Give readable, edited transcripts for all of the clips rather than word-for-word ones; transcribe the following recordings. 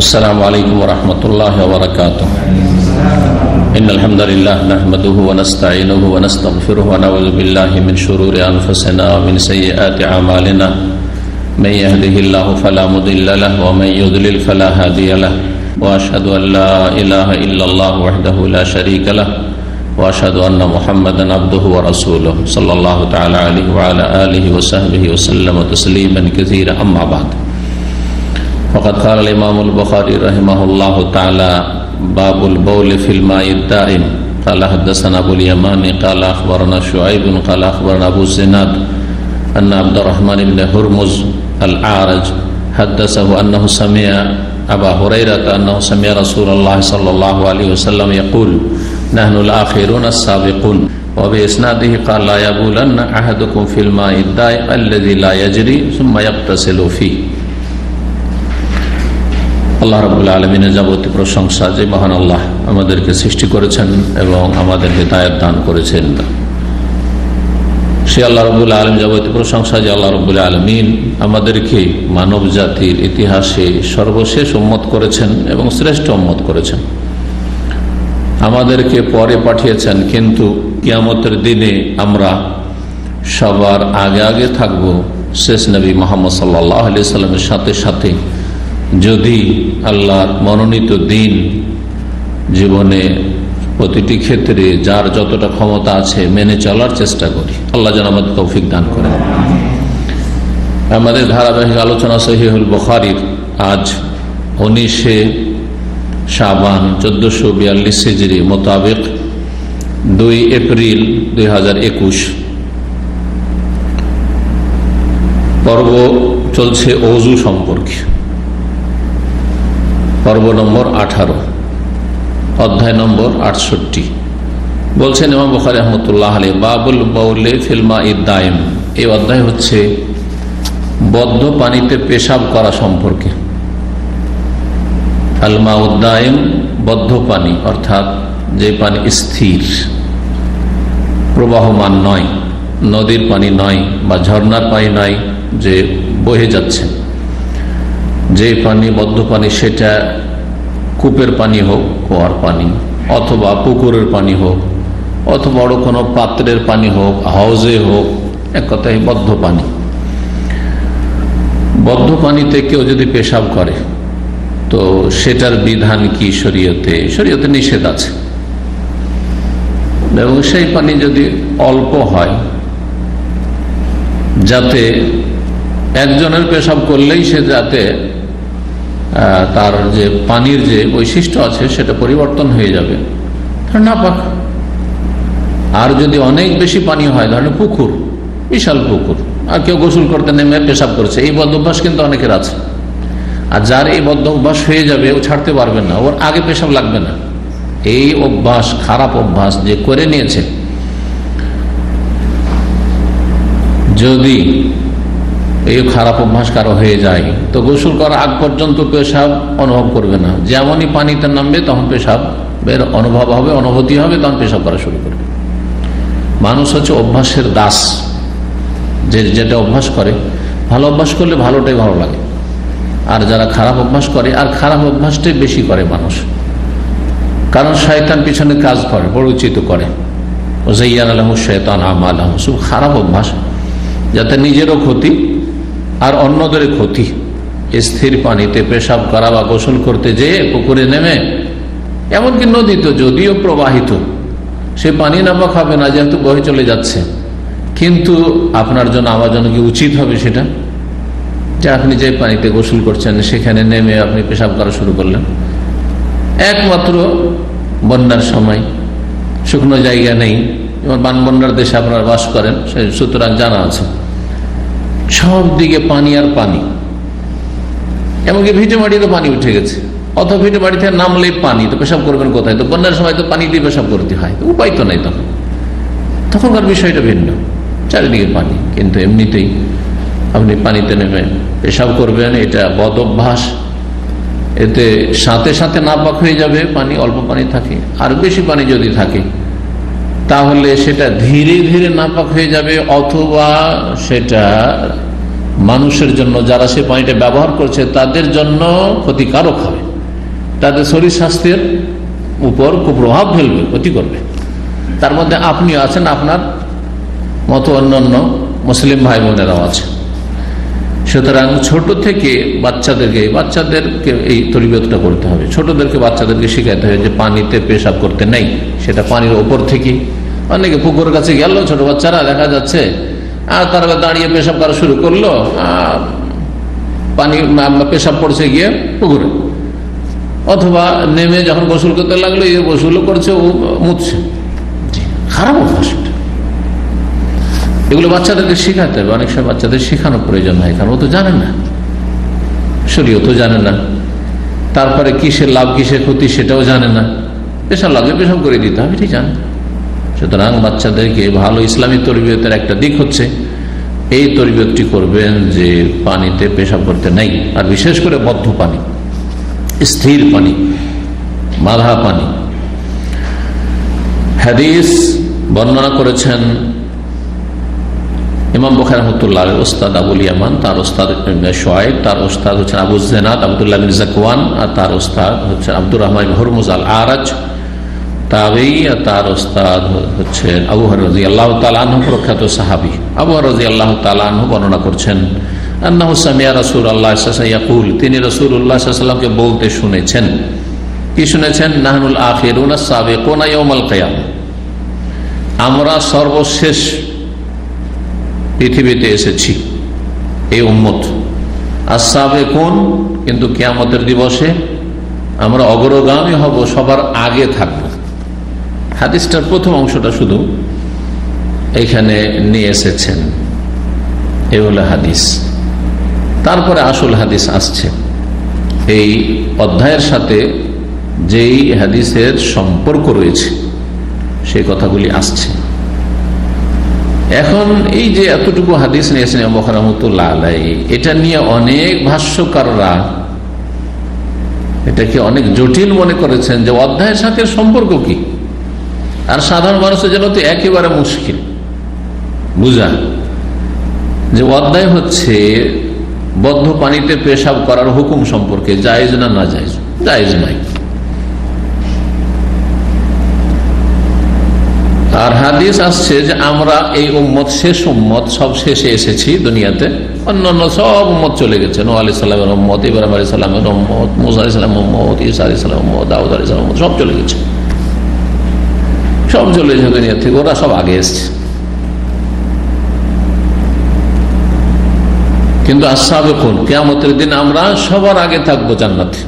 अस्सलामु अलैकुम वरहमतुल्लाहि वबरकातुह। इन्नल हम्दुलिल्लाह नहमदुहु व नस्तईनुहु व नस्तगफिरुहु व नऊज़ु बिल्लाहि मिन शुरूरि अनफुसिना व मिन सय्यिआति अमालिना। मन यहदिहिल्लाहु फला मुदिल्ल लहु व मन युद्लिल फला हादिय लहु व अशहदु अन ला इलाहा इल्लल्लाहु वहदहु ला शरीका लहु व अशहदु अन्ना मुहम्मदन अब्दुहु व रसूलुहु सल्लल्लाहु तआला अलैहि व अला आलिहि व सहबिहि व सल्लम तस्लीमन कसीरा। अम्मा बाद, फ़क़द क़ाल इमामुल बुख़ारी रहमहुल्लाहु तआला बाबुल बौल फ़िल माइद दाइम क़ाल हद्दसना अबुल यमानी क़ाल अख़बरना शुअैब क़ाल अख़बरना अबू ज़िनाद अन्ना अब्दुर्रहमान इब्न हुर्मुज़ अल-आरज हद्दसहु अन्नहु समिअ अबा हुरैरा अन्नहु समिअ रसूलल्लाह सल्लल्लाहु अलैहि वसल्लम यक़ूल नहनुल आखिरून अस्साबिक़ून व बिइस्नादिही क़ाल ला यबूलन्ना अहदुकुम फ़िल माइद दाइम अल्लज़ी ला यजरी सुम्मा यग़्तसिलु फ़ीह। আল্লাহ রাব্বুল আলামিনের যাবতীয় প্রশংসা যে মহান আল্লাহ আমাদেরকে সৃষ্টি করেছেন এবং আমাদের হিদায়াত দান করেছেন, সে আল্লাহ রাব্বুল আলামিন যাবতীয় প্রশংসা যে আল্লাহ রাব্বুল আলামিন আমাদেরকে মানব জাতির ইতিহাসে সর্বশেষ উম্মত করেছেন এবং শ্রেষ্ঠ উম্মত করেছেন। আমাদেরকে পরে পাঠিয়েছেন, কিন্তু কিয়ামতের দিনে আমরা সবার আগে আগে থাকব শেষ নবী মুহাম্মদ সাল্লাল্লাহু আলাইহি সাল্লামের সাথে সাথে। যদি আল্লাহর মনোনীত দিন জীবনে প্রতিটি ক্ষেত্রে যার যতটা ক্ষমতা আছে মেনে চলার চেষ্টা করি, আল্লাহ যেন আমাদের তৌফিক দান করেন। আমাদের ধারাবাহিক আলোচনা সহিহুল বুখারীর আজ 19 শাবান 1442 হিজরি মোতাবেক 2 এপ্রিল 2021 পর্ব চলছে ওযু সম্পর্কে। পর্ব নম্বর 18, অধ্যায় নম্বর 68। বলছেন ইমাম বুখারী রাহমাতুল্লাহ আলাইহি বাবুল বাউলি ফিল মাইদ দাইম। এই অধ্যায় হচ্ছে বদ্ধ পানিতে পেশাব করা সম্পর্কে। আল মাউদ দাইম বদ্ধ পানি, অর্থাৎ যে পানি স্থির প্রবাহমান নয়, নদীর পানি নয় বা ঝর্ণার পানি নয় যে বহে যাচ্ছে, যে পানি বদ্ধ পানি সেটা কূপের পানি হোক, কুয়ার পানি, অথবা পুকুরের পানি হোক, অথবা বড় কোনো পাত্রের পানি হোক, হাউজে হোক, এক কথায় বদ্ধ পানি। বদ্ধ পানিতে কেউ যদি পেশাব করে তো সেটার বিধান কি শরীয়তে? শরীয়তে নিষেধ আছে, এবং সেই পানি যদি অল্প হয়, যাতে একজনের পেশাব করলেই সে যাতে তার যে পানির যে বৈশিষ্ট্য আছে সেটা পরিবর্তন হয়ে যাবে, নাপাক। আর যদি অনেক বেশি পানি হয়, ধরেন পুকুর, বিশাল পুকুর, আর কেউ গোসল করতে নেমে পেশাব করছে, এই বদ্ধ অভ্যাস কিন্তু অনেকের আছে। আর যার এই বদ্ধ অভ্যাস হয়ে যাবে, ও ছাড়তে পারবে না, ওর আগে পেশাব লাগবে না। এই অভ্যাস, খারাপ অভ্যাস যে করে নিয়েছে, যদি এই খারাপ অভ্যাস কারো হয়ে যায় তো গোসল করার আগ পর্যন্ত পেশাব অনুভব করবে না। যেমনই পানিতে নামবে তখন পেশাবের অনুভব হবে, অনুভূতি হবে, তখন পেশাব করা শুরু করবে। মানুষ হচ্ছে অভ্যাসের দাস, যেটা অভ্যাস করে, ভালো অভ্যাস করলে ভালোটাই ভালো লাগে, আর যারা খারাপ অভ্যাস করে, আর খারাপ অভ্যাসটাই বেশি করে মানুষ, কারণ শয়তান পিছনে কাজ করে, পরিচিত করে। ওয়াযায়্যানা লাহুম শাইতানু আমালাহুম, সব খারাপ অভ্যাস, যাতে নিজেরও ক্ষতি আর অন্যদের ক্ষতি। স্থির পানিতে পেশাব করা বা গোসল করতে যেয়ে পুকুরে নেমে, এমনকি নদীতে যদিও প্রবাহিত, সে পানি নাপাক হবে না যেহেতু বহে চলে যাচ্ছে, কিন্তু আপনার জন্য, আমার জন্য কি উচিত হবে সেটা যে আপনি যে পানিতে গোসল করছেন সেখানে নেমে আপনি পেশাব করা শুরু করলেন? একমাত্র বন্যার সময় শুকনো জায়গা নেই, যেমন বানবন্যার দেশে আপনারা বাস করেন, সুতরাং জানা আছে সব দিকে পানি আর পানি, এমনকি ভিটে মাটিতে পানি উঠে গেছে, অথবা ভিটে মাটিতে নামলেই পানি, তো পেশাব করবেন কোথায়? তো বন্যার সময় তো পানি দিয়ে পেশাব করতে হয়, উপায় তো নাই, তখনকার বিষয়টা ভিন্ন, চারিদিকে পানি। কিন্তু এমনিতেই আপনি পানিতে নেমে পেশাব করবেন, এটা বদ অভ্যাস। এতে সাথে সাথে নাপাক হয়ে যাবে পানি, অল্প পানি থাকে। আর বেশি পানি যদি থাকে তাহলে সেটা ধীরে ধীরে নাপাক হয়ে যাবে, অথবা সেটা মানুষের জন্য, যারা সে পানিটা ব্যবহার করছে তাদের জন্য ক্ষতিকারক হবে। তাদের শরীর স্বাস্থ্যের উপর কুপ্রভাব ফেলবে, ক্ষতি করবে। তার মধ্যে আপনিও আছেন, আপনার মতো অন্যান্য মুসলিম ভাই বোনেরাও আছে। সুতরাং ছোট থেকে বাচ্চাদেরকে এই তরবিয়তটা করতে হবে। ছোটদেরকে বাচ্চাদেরকে শিখাতে হবে যে পানিতে পেশাব করতে নেই, সেটা পানির ওপর থেকে। অনেকে পুকুরের কাছে গেল, ছোট বাচ্চারা দেখা যাচ্ছে, আর তারা দাঁড়িয়ে পেশাব করা শুরু করলো, পানি পেশাব পড়ছে গিয়ে পুকুরে, অথবা নেমে যখন গোসল করতে লাগলো গোসলও করছে, ও মুছছে। খারাপ অভ্যাস। এগুলো বাচ্চাদেরকে শেখাতে হবে। অনেক সময় বাচ্চাদের শেখানোর প্রয়োজন হয়, কারণ ও তো জানে না, শরীয়ত তো জানে না, তারপরে কিসের লাভ কিসের ক্ষতি সেটাও জানে না। পেশাব লাগবে পেশাব করে দিতে হবে, ঠিক জানে। সুতরাং বাচ্চাদেরকে ভালো ইসলামী তরবিয়তের একটা দিক হচ্ছে এই তরবিয়তটি করবেন যে পানিতে পেশাব করতে নেই, আর বিশেষ করে বদ্ধ পানি, স্থির পানি, বাধা পানি। হাদিস বর্ণনা করেছেন ইমাম বুখারী রাহমাতুল্লাহ আলাইহি, ওস্তাদ আবুল ইয়ামান, তার ওস্তাদ শুআয়ব, তার ওস্তাদ হচ্ছেন আবু জিনাদ আব্দুল্লাহ বিন যাকওয়ান, আর তার ওস্তাদ হচ্ছে আব্দুর রহমান বিন হুরমুজ আল আরাজ তাবেঈ, আর তার ওস্তাদ হচ্ছে আবু হুরায়রা রাদিয়াল্লাহু তাআলা আনহু, প্রখ্যাত সাহাবী। আবু হুরায়রা রাদিয়াল্লাহু তাআলা আনহু বর্ণনা করছেন আন্নাহু সামিআ রাসূলুল্লাহ সাল্লাল্লাহু আলাইহি ওয়াসাল্লাম ইয়াকুল, তিনি রাসূলুল্লাহ সাল্লাল্লাহু আলাইহি ওয়াসাল্লামকে বলতে শুনেছেন। কি শুনেছেন? নাহনুল আখিরুনা সাবিকুনা ইয়াউমাল কিয়ামah, আমরা সর্বশেষ পৃথিবীতে এসেছি এই উম্মত। as-সাবিকুন, কিন্তু কিয়ামতের দিবসে আমরা অগ্রগামী হব, সবার আগে থাকব। হাদিসটার প্রথম অংশটা শুধু এখানে নিয়ে এসেছেন, এই হলো হাদিস। তারপরে আসল হাদিস আসছে এই অধ্যায়ের সাথে, যেই হাদিসের সম্পর্ক রয়েছে সেই কথাগুলি আসছে। এখন এই যে এতটুকু হাদিস নিয়েছেন ইমাম বুখারী রাহমাতুল্লাহ আলাইহি, এটা নিয়ে অনেক ভাষ্যকাররা এটাকে অনেক জটিল মনে করেছেন যে অধ্যায়ের সাথে সম্পর্ক কি। আর সাধারণ মানুষের জন্য তো একেবারে মুশকিল বুঝা যে অধ্যায় হচ্ছে বদ্ধ পানিতে পেশাব করার হুকুম সম্পর্কে, জায়েজ না না জায়েজ। জায়েজ নাই। আর হাদিস আসছে যে আমরা এই উম্মত শেষ উম্মত, সব শেষে এসেছি দুনিয়াতে। অন্যান্য সব উম্মত চলে গেছে, নূহ আলাইহিস সালামের উম্মত, ইব্রাহিম আলাইহিস সালামের উম্মত, মূসা আলাইহিস সালামের উম্মত, ঈসা আলাইহিস সালামের উম্মত, দাউদ আলাইহিস সালামের উম্মত, সব চলে গেছে। সব চলে গেছে দুনিয়া থেকে, ওরা সব আগে এসছে। কিন্তু as-সাবিকুন, কিয়ামতের দিন আমরা সবার আগে থাকবো জান্নাতে,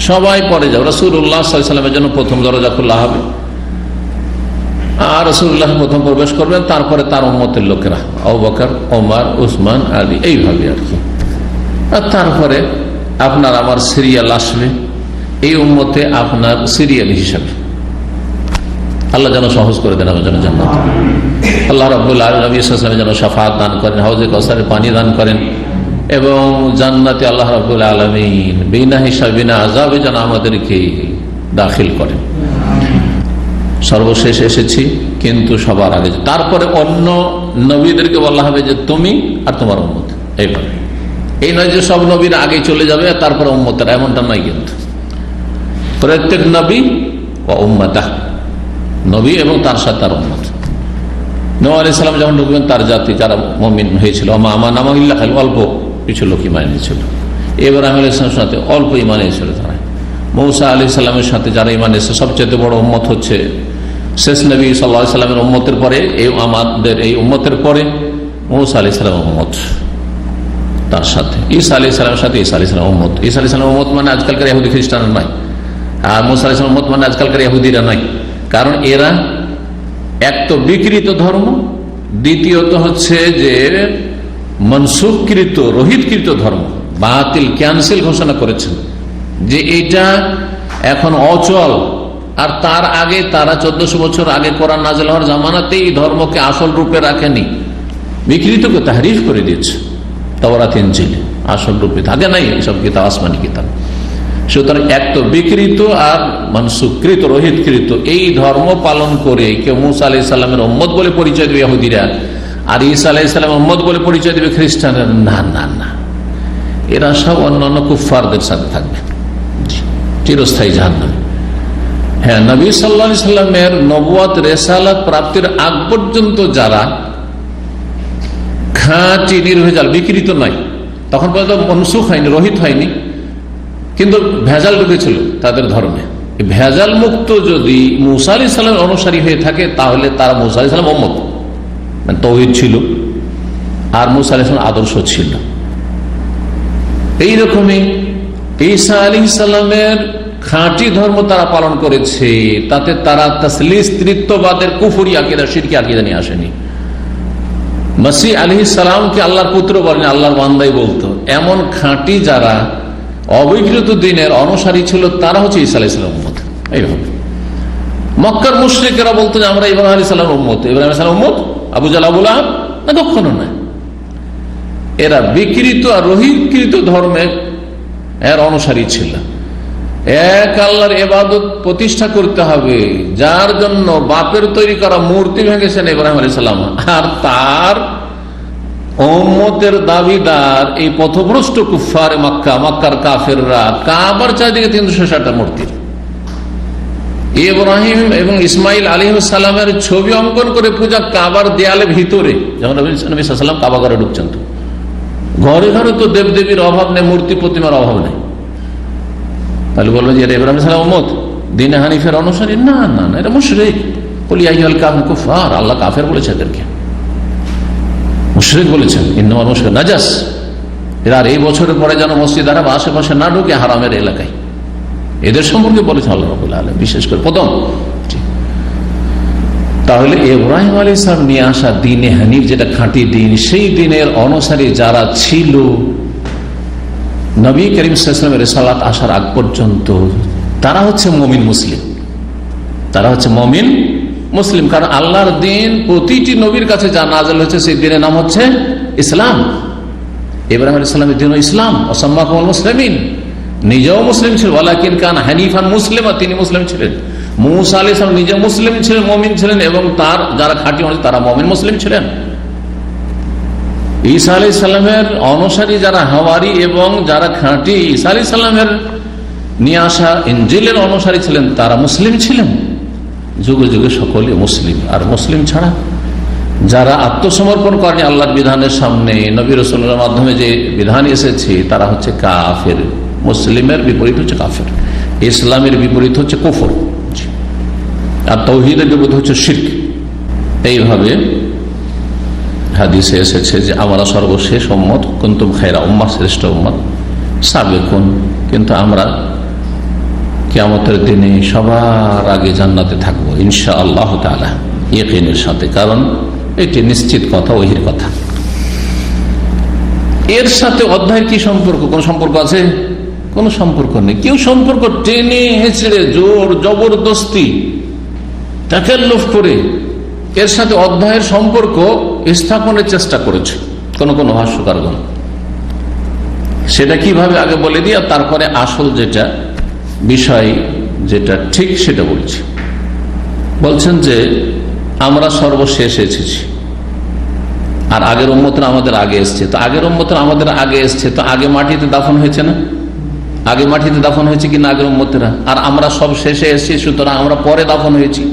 সবাই পরে যাবে। রাসূলুল্লাহ সাল্লাল্লাহু আলাইহি ওয়াসাল্লামের জন্য প্রথম দরজা খোলা হবে, আর রাসূলুল্লাহ প্রথম প্রবেশ করবেন, তারপরে তার উম্মতের লোকেরা, আবু বকর, ওমর, উসমান, আলী, এইভাবে আর কি। আর তারপরে আপনার আমার সিরিয়াল আসবে, এই উম্মতে আপনার সিরিয়াল হিসাবে। আল্লাহ যেন সহজ করে দেন আমার জন্য জান্নাত। আল্লাহ রাব্বুল আলামিন নবী সাল্লাল্লাহু আলাইহি ওয়াসাল্লামের জন্য শাফাআত দান করেন, হাউজে কাউসারের পানি দান করেন, এবং জান্নাতে আল্লাহ রাব্বুল আলামিন বিনা হিসাব বিনা আযাবে যেন আমাদেরকে দাখিল করেন। সর্বশেষ এসেছি কিন্তু সবার আগে। তারপরে অন্য নবীদেরকে বলা হবে যে তুমি আর তোমার উম্মত, এইভাবে। এই নয় যে সব নবীর আগে চলে যাবে তারপরে উম্মতের, এমনটা নয়। কিন্তু প্রত্যেক নবী ও উম্মাতাহ, নবী এবং তার সাথে তার উম্মত। নূহ আলাইহিস সালাম যখন ঢুকবেন, তার জাতি যারা মুমিন হয়েছিল, অল্প কিছু লোক ঈমান এনেছিল। ইব্রাহিম আলাইহিস সালামের সাথে অল্প ঈমান এনেছিল তারা। মূসা আলাইহিস সালামের সাথে যারা ঈমান এনেছে, সবচেয়ে বড় উম্মত হচ্ছে শেষ নবী সাল্লাল্লাহু আলাইহি সাল্লামের উম্মতের পরে, এই আমাদের এই উম্মতের পরে মূসা আলাইহিস সালামের উম্মত, তার সাথে ঈসা আলাইহিস সালামের সাথে ঈসা আলাইহিস সালামের উম্মত। ঈসা আলাইহিস সালামের উম্মত মানে আজকালকার ইহুদি খ্রিস্টানরা নয়, আর মূসা আলাইহিস সালামের উম্মত মানে আজকালকার ইহুদিরা নয়। কারণ এরা এক তো বিকৃত ধর্ম, দ্বিতীয়ত হচ্ছে যে মনসুখকৃত, রহিতকৃত ধর্ম, বাতিল, ক্যান্সেল ঘোষণা করেছেন যে এটা এখন অচল। আর তার আগে তারা 1400 বছর আগে কোরআন নাযিল হওয়ার জামানাতে এই ধর্মকে আসল রূপে রাখেনি, বিকৃতকে তাহরিফ করে দিয়েছে। তাওরাত ইনজিল আসল রূপে থাকে নাই, সব কিতাব আসমানি কিতাব। সুতরাং এক তো বিকৃত আর মনসুখকৃত, রহিতকৃত এই ধর্ম পালন করে কেউ মূসা আলাইহিস সালামের উম্মত বলে পরিচয় দেবে ইহুদিরা, আর ঈসা আলাইহিস সালামের উম্মত বলে পরিচয় দেবে খ্রিস্টানরা। না না না, এরা সব অন্যান্য কুফফারদের সাথে থাকবে। চিরস্থায়ী জাহান্নাম। হ্যাঁ, নবী সাল্লাল্লাহু আলাইহি সাল্লামের নবুয়ত রিসালাত প্রাপ্তির আগ পর্যন্ত যারা খাঁটি নির্ভেজাল বিকৃত নয়, তখন পর্যন্ত মনসুখ হয়নি, রহিত হয়নি, কিন্তু ভেজাল ঢুকেছিল তাদের ধর্মে। ভেজাল মুক্ত যদি মুসা আলাইহিস সালামের অনুসারী হয়ে থাকে তাহলে তারা মুসা আলাইহিস সালাম উম্মত, মানে তাওহীদ ছিল আর মুসা আলাইহিস সালাম আদর্শ ছিল। এইরকমই ঈসা আলাইহিস সালামের খাঁটি ধর্ম তারা পালন করেছে, তাতে তারা তাসলিস তৃত্ববাদের কুফরি আকীদা, শিরকি আকীদা নিয়ে আসেনি। মসিহ আলাইহিস সালামকে আল্লাহর পুত্র বলেন, আল্লাহর বান্দাই বলতো। এমন খাঁটি যারা অবিকৃত দিনের অনুসারী ছিল তারা হচ্ছে ঈসা আলাইহিস সালামের উম্মত। এইভাবে মক্কার মুশরিকেরা বলতো যে আমরা ইব্রাহিম আলাইহিস সালামের উম্মত। ইব্রাহিম আলাইহিস সালামের উম্মত আবু জাহল আবু লাহাব না, কখনো নয়। এরা বিকৃত আর রহিতকৃত ধর্মের এর অনুসারী ছিল। এক আল্লাহর ইবাদত প্রতিষ্ঠা করতে হবে, যার জন্য বাপের তৈরি করা মূর্তি ভেঙেছেন ইব্রাহিম আলাইহিস সালাম, আর তার উম্মতের দাবিদার এই পথভ্রষ্ট কুফফারে মক্কা, মক্কার কাফেররা কাবার চারদিকে 360টা মূর্তি। ইব্রাহিম এবং ইসমাইল আলাইহিস সালামের ছবি অঙ্কন করে পূজা কাবার দেয়ালে ভিতরে, যখন নবী সাল্লাল্লাহু আলাইহি ওয়াসাল্লাম কাবা ঘরে ঢুকছেন, তো ঘরে ঘরে তো দেবদেবীর অভাব নেই, মূর্তি প্রতিমার অভাব নেই। তাহলে বলবো যে ইব্রাহিম আলাইহিস সালাম উম্মত, দ্বীনে হানিফের অনুসারী? না না না, এটা মুশরিক। কুল ইয়া আইয়ুহাল কুফার, আল্লাহ কাফের বলেছে এদেরকে, মুশরিক বলেছেন। ইন্নামাল মুশরিক নাজাস। এরা আর এই বছরের পরে যেন মসজিদ আরব আশেপাশে না ঢুকে হারামের এলাকায়, এদের সম্পর্কে বলেছেন আল্লাহ রাব্বুল আলামিন, বিশেষ করে প্রথম। তাহলে ইব্রাহিম আলাইহিস সালাম নিয়ে আসা দ্বীনে হানিফ, যেটা খাঁটি দ্বীন, সেই দ্বীনের অনুসারী যারা ছিল নবী করিম সাল্লাল্লাহু আলাইহি ওয়াসাল্লামের রিসালাত আসার আগ পর্যন্ত, তারা হচ্ছে মুমিন মুসলিম। তারা হচ্ছে মুমিন মুসলিম, কারণ আল্লাহর দ্বীন প্রতিটি নবীর কাছে যা নাযিল হয়েছে সেই দ্বীনের নাম হচ্ছে ইসলাম। ইব্রাহিম আলাইহিস সালামের দ্বীন ইসলাম, ওয়াসাম্মাকুমুল মুসলিমিন, নিজেও মুসলিম ছিল, ওয়ালাকিন কান হানিফান মুসলিমা, তিনি মুসলিম ছিলেন। মুসা আলাইহিস সালাম নিজে মুসলিম ছিলেন, মুমিন ছিলেন, এবং তার যারা খাঁটি তারা মুমিন মুসলিম ছিলেন। ঈসা আলাইহিস সালামের অনুসারী যারা হাওয়ারি এবং যারা খাঁটি ঈসা আলাইহিস সালামের নিয়ে আসা ইনজিলের অনুসারী ছিলেন, তারা মুসলিম ছিলেন। যুগে যুগে সকলে মুসলিম। আর মুসলিম ছাড়া যারা আত্মসমর্পণ করেনি আল্লাহর বিধানের সামনে, নবী রাসূলের মাধ্যমে যে বিধান এসেছে, তারা হচ্ছে কাফের। মুসলিমের বিপরীত হচ্ছে কাফের, ইসলামের বিপরীত হচ্ছে কুফর, আর তাওহীদের বিপরীত হচ্ছে শিরক। এইভাবে হাদিসে এসেছে যে আমরা সর্বশেষ উম্মত, কুনতুম খায়রা উম্মাহ, শ্রেষ্ঠ উম্মত, সাবেকুন, কিন্তু আমরা কিয়ামতের দিনে সবার আগে জান্নাতে থাকবো ইনশাআল্লাহ তাআলা, ইয়াকিনের সাথে। কারণ এটি নিশ্চিত কথা, ওহির কথা। এর সাথে অধ্যায়ের কি সম্পর্ক? কোন সম্পর্ক আছে? কোন সম্পর্ক নেই। কেউ সম্পর্ক টেনে হেঁচড়ে জোর জবরদস্তি তাকাল্লুফ করে এর সাথে অধ্যায়ের সম্পর্ক স্থাপনের চেষ্টা করেছে কোন কোন ভাষ্যকারগণ। সেটা কিভাবে আগে বলে দিই, আর তারপরে আসল যেটা বিষয়, যেটা ঠিক সেটা বলছি। বলছেন যে আমরা সর্বশেষ এসেছি, আর আগের উম্মতরা আমাদের আগে এসছে। তো আগের উম্মতরা আমাদের আগে এসছে, তো আগে মাটিতে দাফন হয়েছে না? আগে মাটিতে দাফন হয়েছে কিনা আগের উম্মতেরা? আর আমরা সব শেষে এসেছি, সুতরাং আমরা পরে দাফন হয়েছি।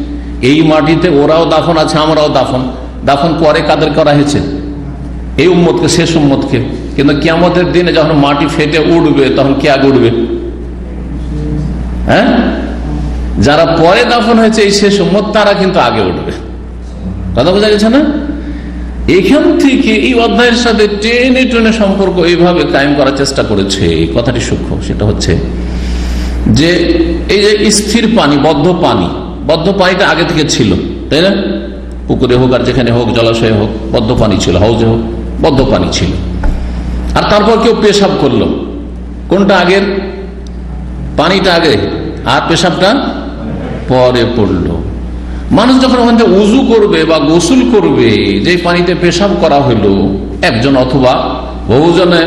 এই মাটিতে ওরাও দাফন আছে, আমরাও দাফন। দাফন পরে কাদের করা হয়েছে? এই উম্মতকে, শেষ উম্মতকে। কিন্তু কিয়ামতের দিনে যখন মাটি ফেটে উঠবে, তখন কে আগে উঠবে? হ্যাঁ, যারা পরে দাফন হয়েছে, এই শেষ উম্মত, তারা কিন্তু আগে উঠবে। কথা বোঝা গেছে না? এখান থেকে এই অধ্যায়ের সাথে টেনে টেনে সম্পর্ক এইভাবে কায়েম করার চেষ্টা করেছে। এই কথাটি সূক্ষ্ম। সেটা হচ্ছে যে এই যে স্থির পানি, বদ্ধ পানিটা আগে থেকে ছিল, তাই না? পুকুরে হোক আর যেখানে হোক, জলাশয়ে হোক, বদ্ধ পানি ছিল, হাউজে হোক, বদ্ধ পানি ছিল। আর তারপর কেউ পেশাব করলো, কোনটা আগের? পানিটা আগে, আর পেশাবটা পরে পড়লো। মানুষ যখন ওখান থেকে উজু করবে বা গোসল করবে, যে পানিতে পেশাব করা হইলো, একজন অথবা বহুজনে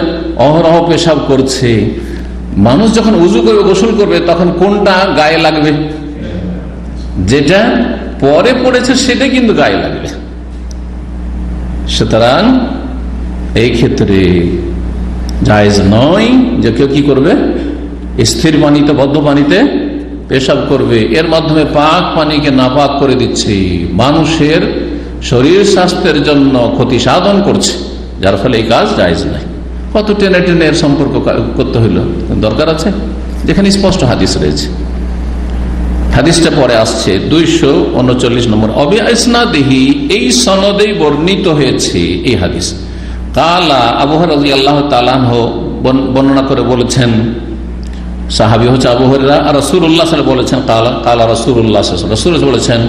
অহরহ পেশাব করছে, মানুষ যখন উজু করবে, গোসল করবে, তখন কোনটা গায়ে লাগবে? যেটা পরে পড়েছে সেটা কিন্তু গায়ে লাগবে। সুতরাং এই ক্ষেত্রে জায়েজ নয় যে কেউ কি করবে, স্থির পানিতে, বদ্ধ পানিতে পেশাব করবে, এর মাধ্যমে পাক পানিকে নাপাক করে দিচ্ছে, মানুষের শরীর স্বাস্থ্যের জন্য ক্ষতি সাধন করছে, যার ফলে এই কাজ জায়েজ নাই। কত টেনে টেনে এর সম্পর্ক করতে হইল, দরকার আছে? যেখানে স্পষ্ট হাদিস রয়েছে। হাদিসটা পরে আসছে 239 নম্বর, অবি ইসনাদিহি, এই সনদেই বর্ণিত হয়েছে এই হাদিস। কালা আবু হুরায়রা রাদিয়াল্লাহু তাআলা আনহু বর্ণনা করে বলেছেন, সাহাবী হচ্ছে আবু হুরায়রা, আর রাসূলুল্লাহ সাল্লাল্লাহু আলাইহি ওয়াসাল্লাম বলেছেন, কালা কালা রাসূলুল্লাহ সাল্লাল্লাহু আলাইহি ওয়াসাল্লাম, রাসূল বলেছেন,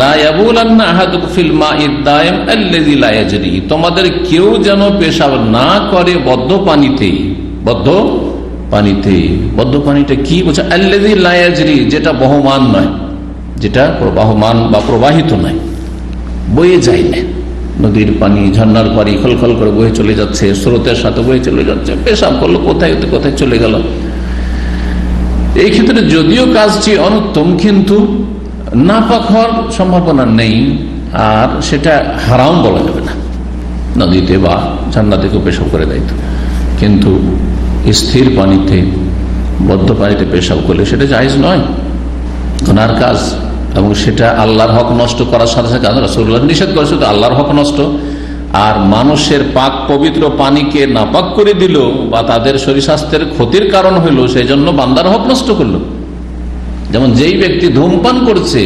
লা ইয়াবুলান্না আহাদুকুম ফিল মাইদ দাইম আল্লাযী লা ইয়াজরি, তোমাদের কেউ যেন পেশাব না করে বদ্ধ পানিতে। বদ্ধ পানিতে, বদ্ধ পানিটা কি বলছে? আল্লাযী লা ইয়াজরি, যেটা বহমান নয়, যেটা প্রবাহমান বা প্রবাহিত নয়, বয়ে যায় না। নদীর পানি, ঝর্ণার পানি খলখল করে বয়ে চলে যাচ্ছে, স্রোতের সাথে বয়ে চলে যাচ্ছে, পেশাব করলো কোথায় কোথায় চলে গেল। এই ক্ষেত্রে যদিও কাজটি অনুত্তম, কিন্তু নাপাক হওয়ার সম্ভাবনা নেই, আর সেটা হারাম বলা যাবে না। নদীতে বা ঝর্ণা থেকে পেশাব করে দেয়, কিন্তু স্থির পানিতে, বদ্ধ পানিতে পেশাব করলে সেটা জায়েজ নয়, গুনার কাজ। এবং সেটা আল্লাহর হক নষ্ট করার সাথে সাথে রাসূলুল্লাহ নিষেধ করেছে, তো আল্লাহর হক নষ্ট, আর মানুষের পাক পবিত্র পানিকে নাপাক করে দিল বা তাদের শরীর স্বাস্থ্যের ক্ষতির কারণ হইল, সেই জন্য বান্দার হক নষ্ট করলো। যেমন যেই ব্যক্তি ধূমপান করছে,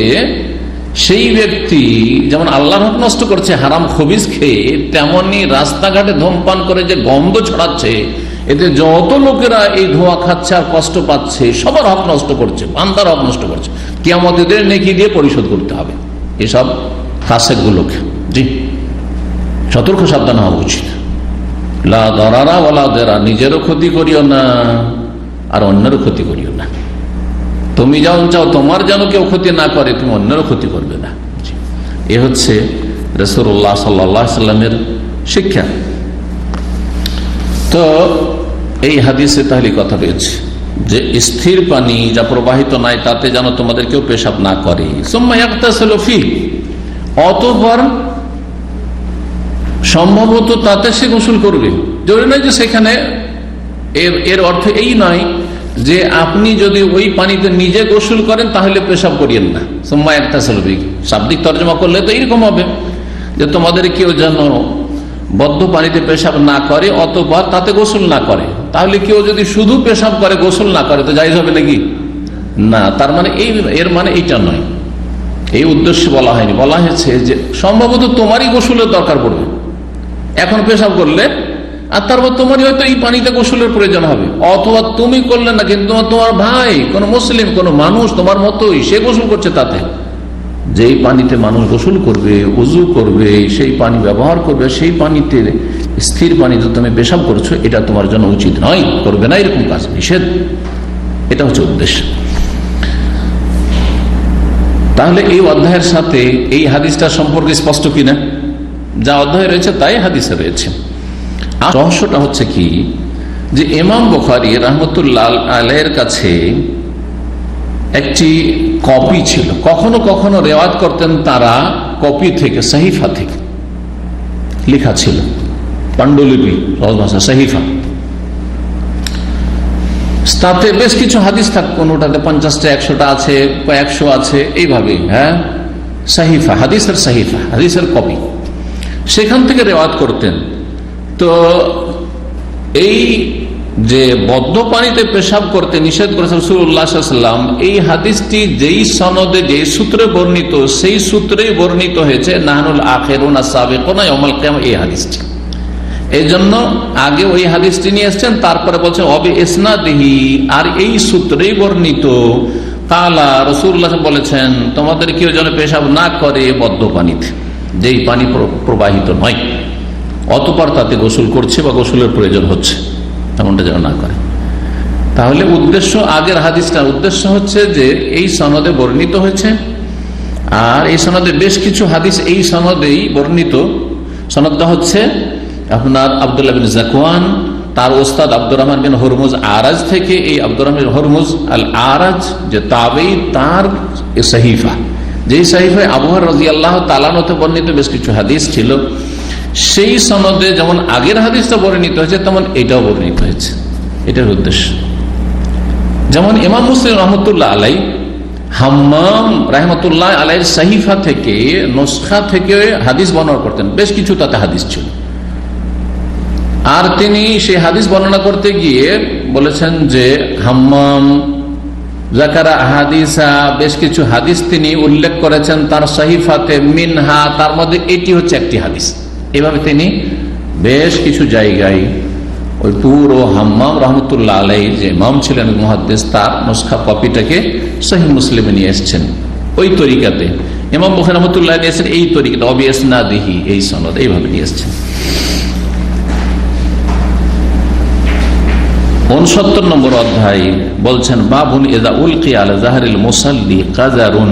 সেই ব্যক্তি যেমন আল্লাহর হক নষ্ট করছে হারাম খবিজ খেয়ে, তেমনি রাস্তাঘাটে ধূমপান করে যে গন্ধ ছড়াচ্ছে, এতে যত লোকেরা এই ধোঁয়া খাচ্ছে আর কষ্ট পাচ্ছে, সবার হক নষ্ট করছে, বান্দার হক নষ্ট করছে। কিয়ামতের দিনে নেকি দিয়ে পরিশোধ করতে হবে এসব ফাসেক গুলোকে। জি, সতর্ক সাবধান হওয়া উচিত। লা দারারা ওয়ালা দারা, নিজেরও ক্ষতি করিও না আর অন্যেরও ক্ষতি করিও না। তুমি যেমন চাও তোমার যেন কেউ ক্ষতি না করে, তুমি অন্যেরও ক্ষতি করবে না। এ হচ্ছে রাসূলুল্লাহ সাল্লাল্লাহু আলাইহি সাল্লামের শিক্ষা। তো এই হাদিসে তাহলে কথা রয়েছে যে স্থির পানি যা প্রবাহিত নাই, তাতে যেন তোমাদের কেউ পেশাব না করে। সুম্মা ইয়াগতাসিলু ফিহি, অতঃপর সম্ভবত তাতে সে গোসল করবে। জরুরি নয় যে সেখানে, এর অর্থ এই নয় যে আপনি যদি ওই পানিতে নিজে গোসল করেন তাহলে পেশাব করিয়েন না। সুম্মা ইয়াগতাসিলু ফিহি শাব্দিক তর্জমা করলে তো এইরকম হবে যে তোমাদের কেউ যেন বদ্ধ পানিতে পেশাব না করে, অতঃপর তাতে গোসল না করে। তাহলে কেউ যদি শুধু পেশাব করে, গোসল না করে, তো জায়েজ হবে নাকি? না, তার মানে এর মানে এইটা নয়, এই উদ্দেশ্যে বলা হয়নি। বলা হয়েছে যে সম্ভবত তোমারই গোসলের দরকার পড়বে এখন পেশাব করলে, আর তারপর তোমারই হয়তো এই পানিতে গোসলের প্রয়োজন হবে, অথবা তুমি করলে না কিন্তু তোমার ভাই কোন মুসলিম কোন মানুষ তোমার মতোই সে গোসল করছে, তাতে যেই পানিতে মানুষ গোসল করবে, উজু করবে, সেই পানি ব্যবহার করবে, সেই পানিতে স্থির পানিতে তুমি পেশাব করছো, এটা তোমার জন্য উচিত নয়, করবে না, এরকম কাজ নিষেধ। এটা হচ্ছে উদ্দেশ্য। তাহলে এই অধ্যায়ের সাথে এই হাদিসটা সম্পর্কে স্পষ্ট কিনা? যা অধ্যায় রয়েছে তাই হাদিসে রয়েছে। আর রহস্যটা হচ্ছে কি, যে ইমাম বুখারী রাহমাতুল্লাহ আলাইহির কাছে একটি কপি ছিল, কখনো কখনো রেওয়ায়াত করতেন তারা কপি থেকে, সাহিফা থেকে লেখা ছিল, পাণ্ডুলিপি, সহজ ভাষা সাহিফা। তাতে বেশ কিছু হাদিস থাক, কোনোটাতে 50টা 100টা আছে, 100 আছে, এইভাবে। হ্যাঁ, সাহিফা, হাদিসের সাহিফা, হাদিসের কপি, সেখান থেকে রেওয়ায়াত করতেন। তো এই যে বদ্ধ পানিতে পেশাব করতে নিষেধ করেছেন রাসূলুল্লাহ সাল্লাল্লাহু আলাইহি ওয়াসাল্লাম, এই হাদিসটি যেই সনদে, যেই সূত্রে বর্ণিত, সেই সূত্রেই বর্ণিত হয়েছে নাহনুল আখিরুন আস-সাবিকুনা ইয়াউমাল কিয়ামা, এই হাদিসটি। এই জন্য আগে ওই হাদিসটি নিয়ে এসেছেন, তারপরে বলছেন অবি ইসনাদিহি, আর এই সূত্রেই বর্ণিত। কালা রাসূলুল্লাহ বলেছেন, তোমাদের কেউ যেন পেশাব না করে বদ্ধ পানিতে, যেই পানি প্রবাহিত নয়, অতঃপর তাতে গোসল করছে বা গোসলের প্রয়োজন হচ্ছে, এমনটা যেন না করে। তাহলে উদ্দেশ্য, আগের হাদিসটার উদ্দেশ্য হচ্ছে যে এই সনদে বর্ণিত হয়েছে, আর এই সনদে বেশ কিছু হাদিস এই সনদেই বর্ণিত। সনদটা হচ্ছে আপনার আব্দুল্লাহ বিন যাকওয়ান, তার ওস্তাদ আব্দুর রহমান বিন হুরমুজ আরাজ থেকে, এই আব্দুর রহমান হুরমুজ আল আরাজ যে তাবেঈ, তার সাহিফা, যেই সাহিফায় আবু হুরায়রা রাদিয়াল্লাহু তাআলা আনহু বর্ণিত বেশ কিছু হাদিস ছিল, সেই সনদে যেমন আগের হাদিসটা বর্ণিত হয়েছে তেমন এটাও বর্ণিত হয়েছে। এটার উদ্দেশ্য যেমন ইমাম মুসলিম রহমতুল্লাহ আলাই হাম্মাম রাহমাতুল্লাহ আলাইহির সাহিফা থেকে, নুসখা থেকে হাদিস বর্ণনা করতেন, বেশ কিছু তাতে হাদিস ছিল। আর তিনি সেই হাদিস বর্ণনা করতে গিয়ে বলেছেন যে হাম্মাম জাকারা হাদিসা, বেশ কিছু হাদিস তিনি উল্লেখ করেছেন তার সাহিফাতে, মিনহা, তার মধ্যে এটি হচ্ছে একটি হাদিস। এভাবে তিনি বেশ কিছু জায়গায় ওই পুরো হাম্মাম রহমতুল্লাহ আলাই যে ইমাম ছিলেন মুহাদ্দিস, তার নুসখা কপিটাকে সহিহ মুসলিমে নিয়ে এসেছেন ওই তরিকাতে। ইমাম বুখারী রহমতুল্লাহ নিয়ে এসেছেন এই তরিকাতে, অবিসনাদিহি, এই সনদ, এইভাবে নিয়ে এসেছেন। 69 নম্বর অধ্যায় বলছেন বাবুন ইযা উলকিয়া আলা যাহরিল মুসাল্লি কাযারুন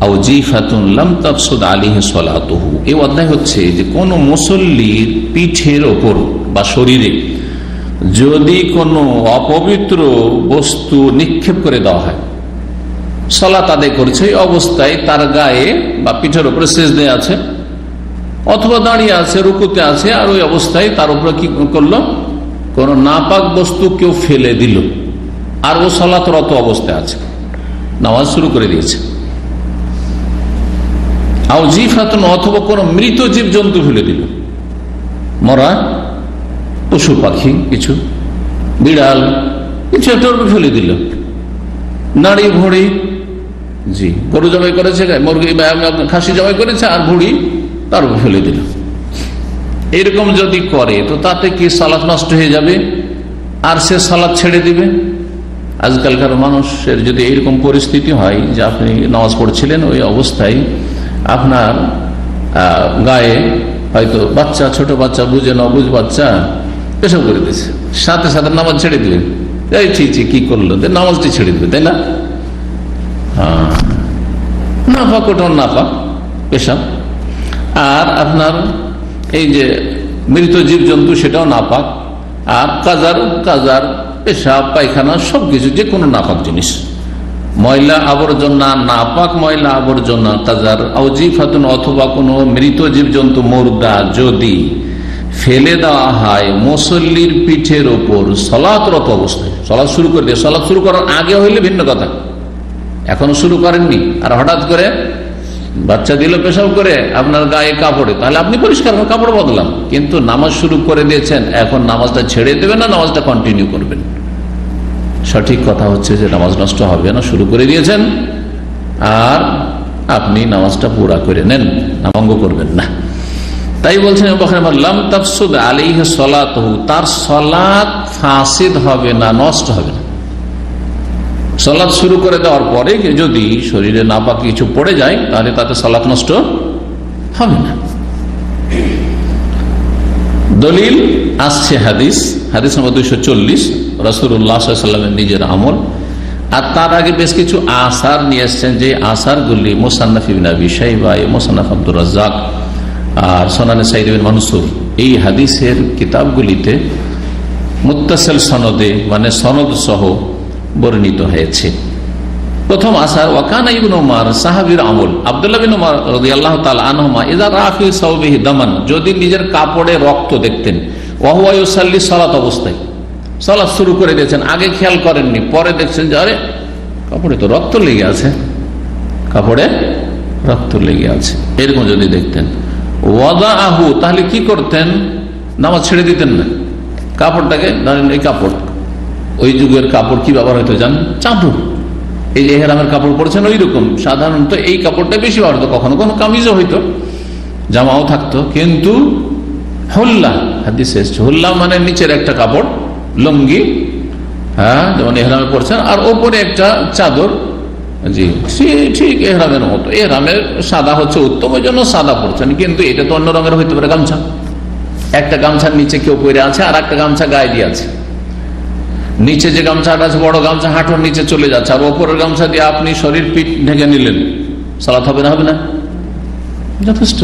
আও জিফাতুন লাম তাফসুদ আলাইহি সালাতুহু। এই অধ্যায় হচ্ছে যে কোন মুসল্লির পিঠের ওপর বা শরীরে যদি কোনো অপবিত্র বস্তু নিক্ষেপ করে দেওয়া হয়, সালাত আদায় করছে এই অবস্থায় তার গায়ে বা পিঠের উপরে সিজদায় আছে অথবা দাঁড়িয়ে আছে, রুকুতে আছে, আর ওই অবস্থায় তার উপরে কি করলো, কোন নাপাক বস্তু কেউ ফেলে দিল, আর ও সালাতরত অবস্থায় আছে, নামাজ শুরু করে দিয়েছে। আও জিফাতুন, অথবা কোন মৃত জীব জন্তু ফেলে দিল, মরা পশু পাখি কিছু, বিড়াল কিছু একটা ফেলে দিল, নাড়ি ভুঁড়ি, জি গরু জবাই করেছে, মুরগি খাসি জবাই করেছে, আর ভুঁড়ি তার উপর ফেলে দিল, এরকম যদি করে তো তাতে কি সালাত নষ্ট হয়ে যাবে আর সে সালাত ছেড়ে দিবে? আজকালকার মানুষের যদি এইরকম পরিস্থিতি হয় যে আপনি নামাজ পড়ছিলেন, ওই অবস্থায় আপনার গায়ে হয়তো বাচ্চা, ছোট বাচ্চা, বুঝে না বুঝ বাচ্চা পেশাব করে দিয়েছে, সাথে সাথে নামাজ ছেড়ে দিবে, এই ঠিক কি করলো, নামাজটি ছেড়ে দিবে, তাই না? নাপাক, ওটাও নাপাক পেশাব। আর আপনার এই যে মৃত জীব জন্তু সেটাও নাপাক, আর কাজার পেশাব পায়খানা সবকিছু, যে কোনো নাপাক জিনিস, ময়লা আবর্জনা, নাপাক ময়লা আবর্জনা, কাজার আউজিফাতুন, অথবা কোনো মৃত জীব জন্তু মুর্দা যদি ফেলে দেওয়া হয় মুসল্লির পিঠের ওপর সালাতরত অবস্থায়, সালাত শুরু করে দিয়ে, সালাত শুরু করার আগে হইলে ভিন্ন কথা, এখনো শুরু করেননি আর হঠাৎ করে বাচ্চা দিল পেশাব করে আপনার গায়ে কাপড়ে, তাহলে আপনি পরিষ্কার কাপড় বদলাম, কিন্তু নামাজ শুরু করে দিয়েছেন, এখন নামাজটা ছেড়ে দেবেন না নামাজটা কন্টিনিউ করবেন? সঠিক কথা হচ্ছে যে নামাজ নষ্ট হবে না, শুরু করে দিয়েছেন আর আপনি নামাজটা পুরা করে নেন, ভঙ্গ করবেন না। তাই বলছেন লাম তাফসুদ আলাইহি সালাতুহু, তার সালাত ফাসিদ হবে না, নষ্ট হবে না। সালাত শুরু করে দেওয়ার পরে যদি শরীরে নাপাক কিছু পড়ে যায় তাহলে তাতে সালাত নষ্ট হবে না। দলিল আসছে হাদিস নম্বর 240, রাসূলুল্লাহ সাল্লাল্লাহু আলাইহি ওয়াসাল্লামের নিজের আমল, আর তার আগে বেশ কিছু আসার নিয়ে এসছেন, যে আসারগুলি মুসান্নাফ ইবনে আবি শাইবা, মুসান্নাফ আব্দুর রাজ্জাক আর সুনানে সাঈদ বিন মানসুর, এই হাদিসের কিতাবগুলিতে মুত্তাসিল সনদে, মানে সনদ সহ বর্ণিত হয়েছে। প্রথম আসার, ওয়াকানা ইবনে উমর, সাহাবীর আমল, আব্দুল্লাহ বিন উমর রাদিয়াল্লাহু তাআলা আনহুমা ইযা রাফি সাওবিহি দামান, যদি নিজের কাপড়ে রক্ত দেখতেন, ওয়া হুয়া ইউসাল্লি, সালাত অবস্থায়, সালাত শুরু করে দিয়েছেন, আগে খেয়াল করেননি, পরে দেখছেন যে আরে কাপড়ে তো রক্ত লেগে আছে, কাপড়ে রক্ত লেগে আছে, এরকম যদি দেখতেন, ওয়াদাআহু, তাহলে কি করতেন? নামাজ ছেড়ে দিতেন না, কাপড়টাকে ধরেন, এই কাপড়, ওই যুগের কাপড় কি ব্যবহার হইতো জান? চাদর, এই যে এহরামের কাপড় পরেছেন ওই রকম, সাধারণত এই কাপড়টা বেশি ব্যবহার হতো, কখনো কোনো কামিজও হইতো, জামাও থাকতো, কিন্তু হুল্লা, হাদিসে এসেছে হুল্লা মানে নিচের একটা কাপড়, লুঙ্গি, হ্যাঁ যেমন এহরামে পড়ছেন, আর ওপরে একটা চাদর, জি ঠিক এহরামের মতো, এহরামের সাদা হচ্ছে উত্তম, ওই জন্য সাদা পড়ছেন, কিন্তু এটা তো অন্য রঙের হইতে পারে, গামছা, একটা গামছার নিচে কেউ পরে আছে আর একটা গামছা গায়ে দিয়ে আছে, নিচে যে গামছাটা আছে বড় গামছা হাঁটুর নিচে চলে যাচ্ছে, আর ওপরের গামছা দিয়ে আপনি শরীর পিঠ ঢেকে নিলেন, সালাত হবে না? হবে না, যথেষ্ট।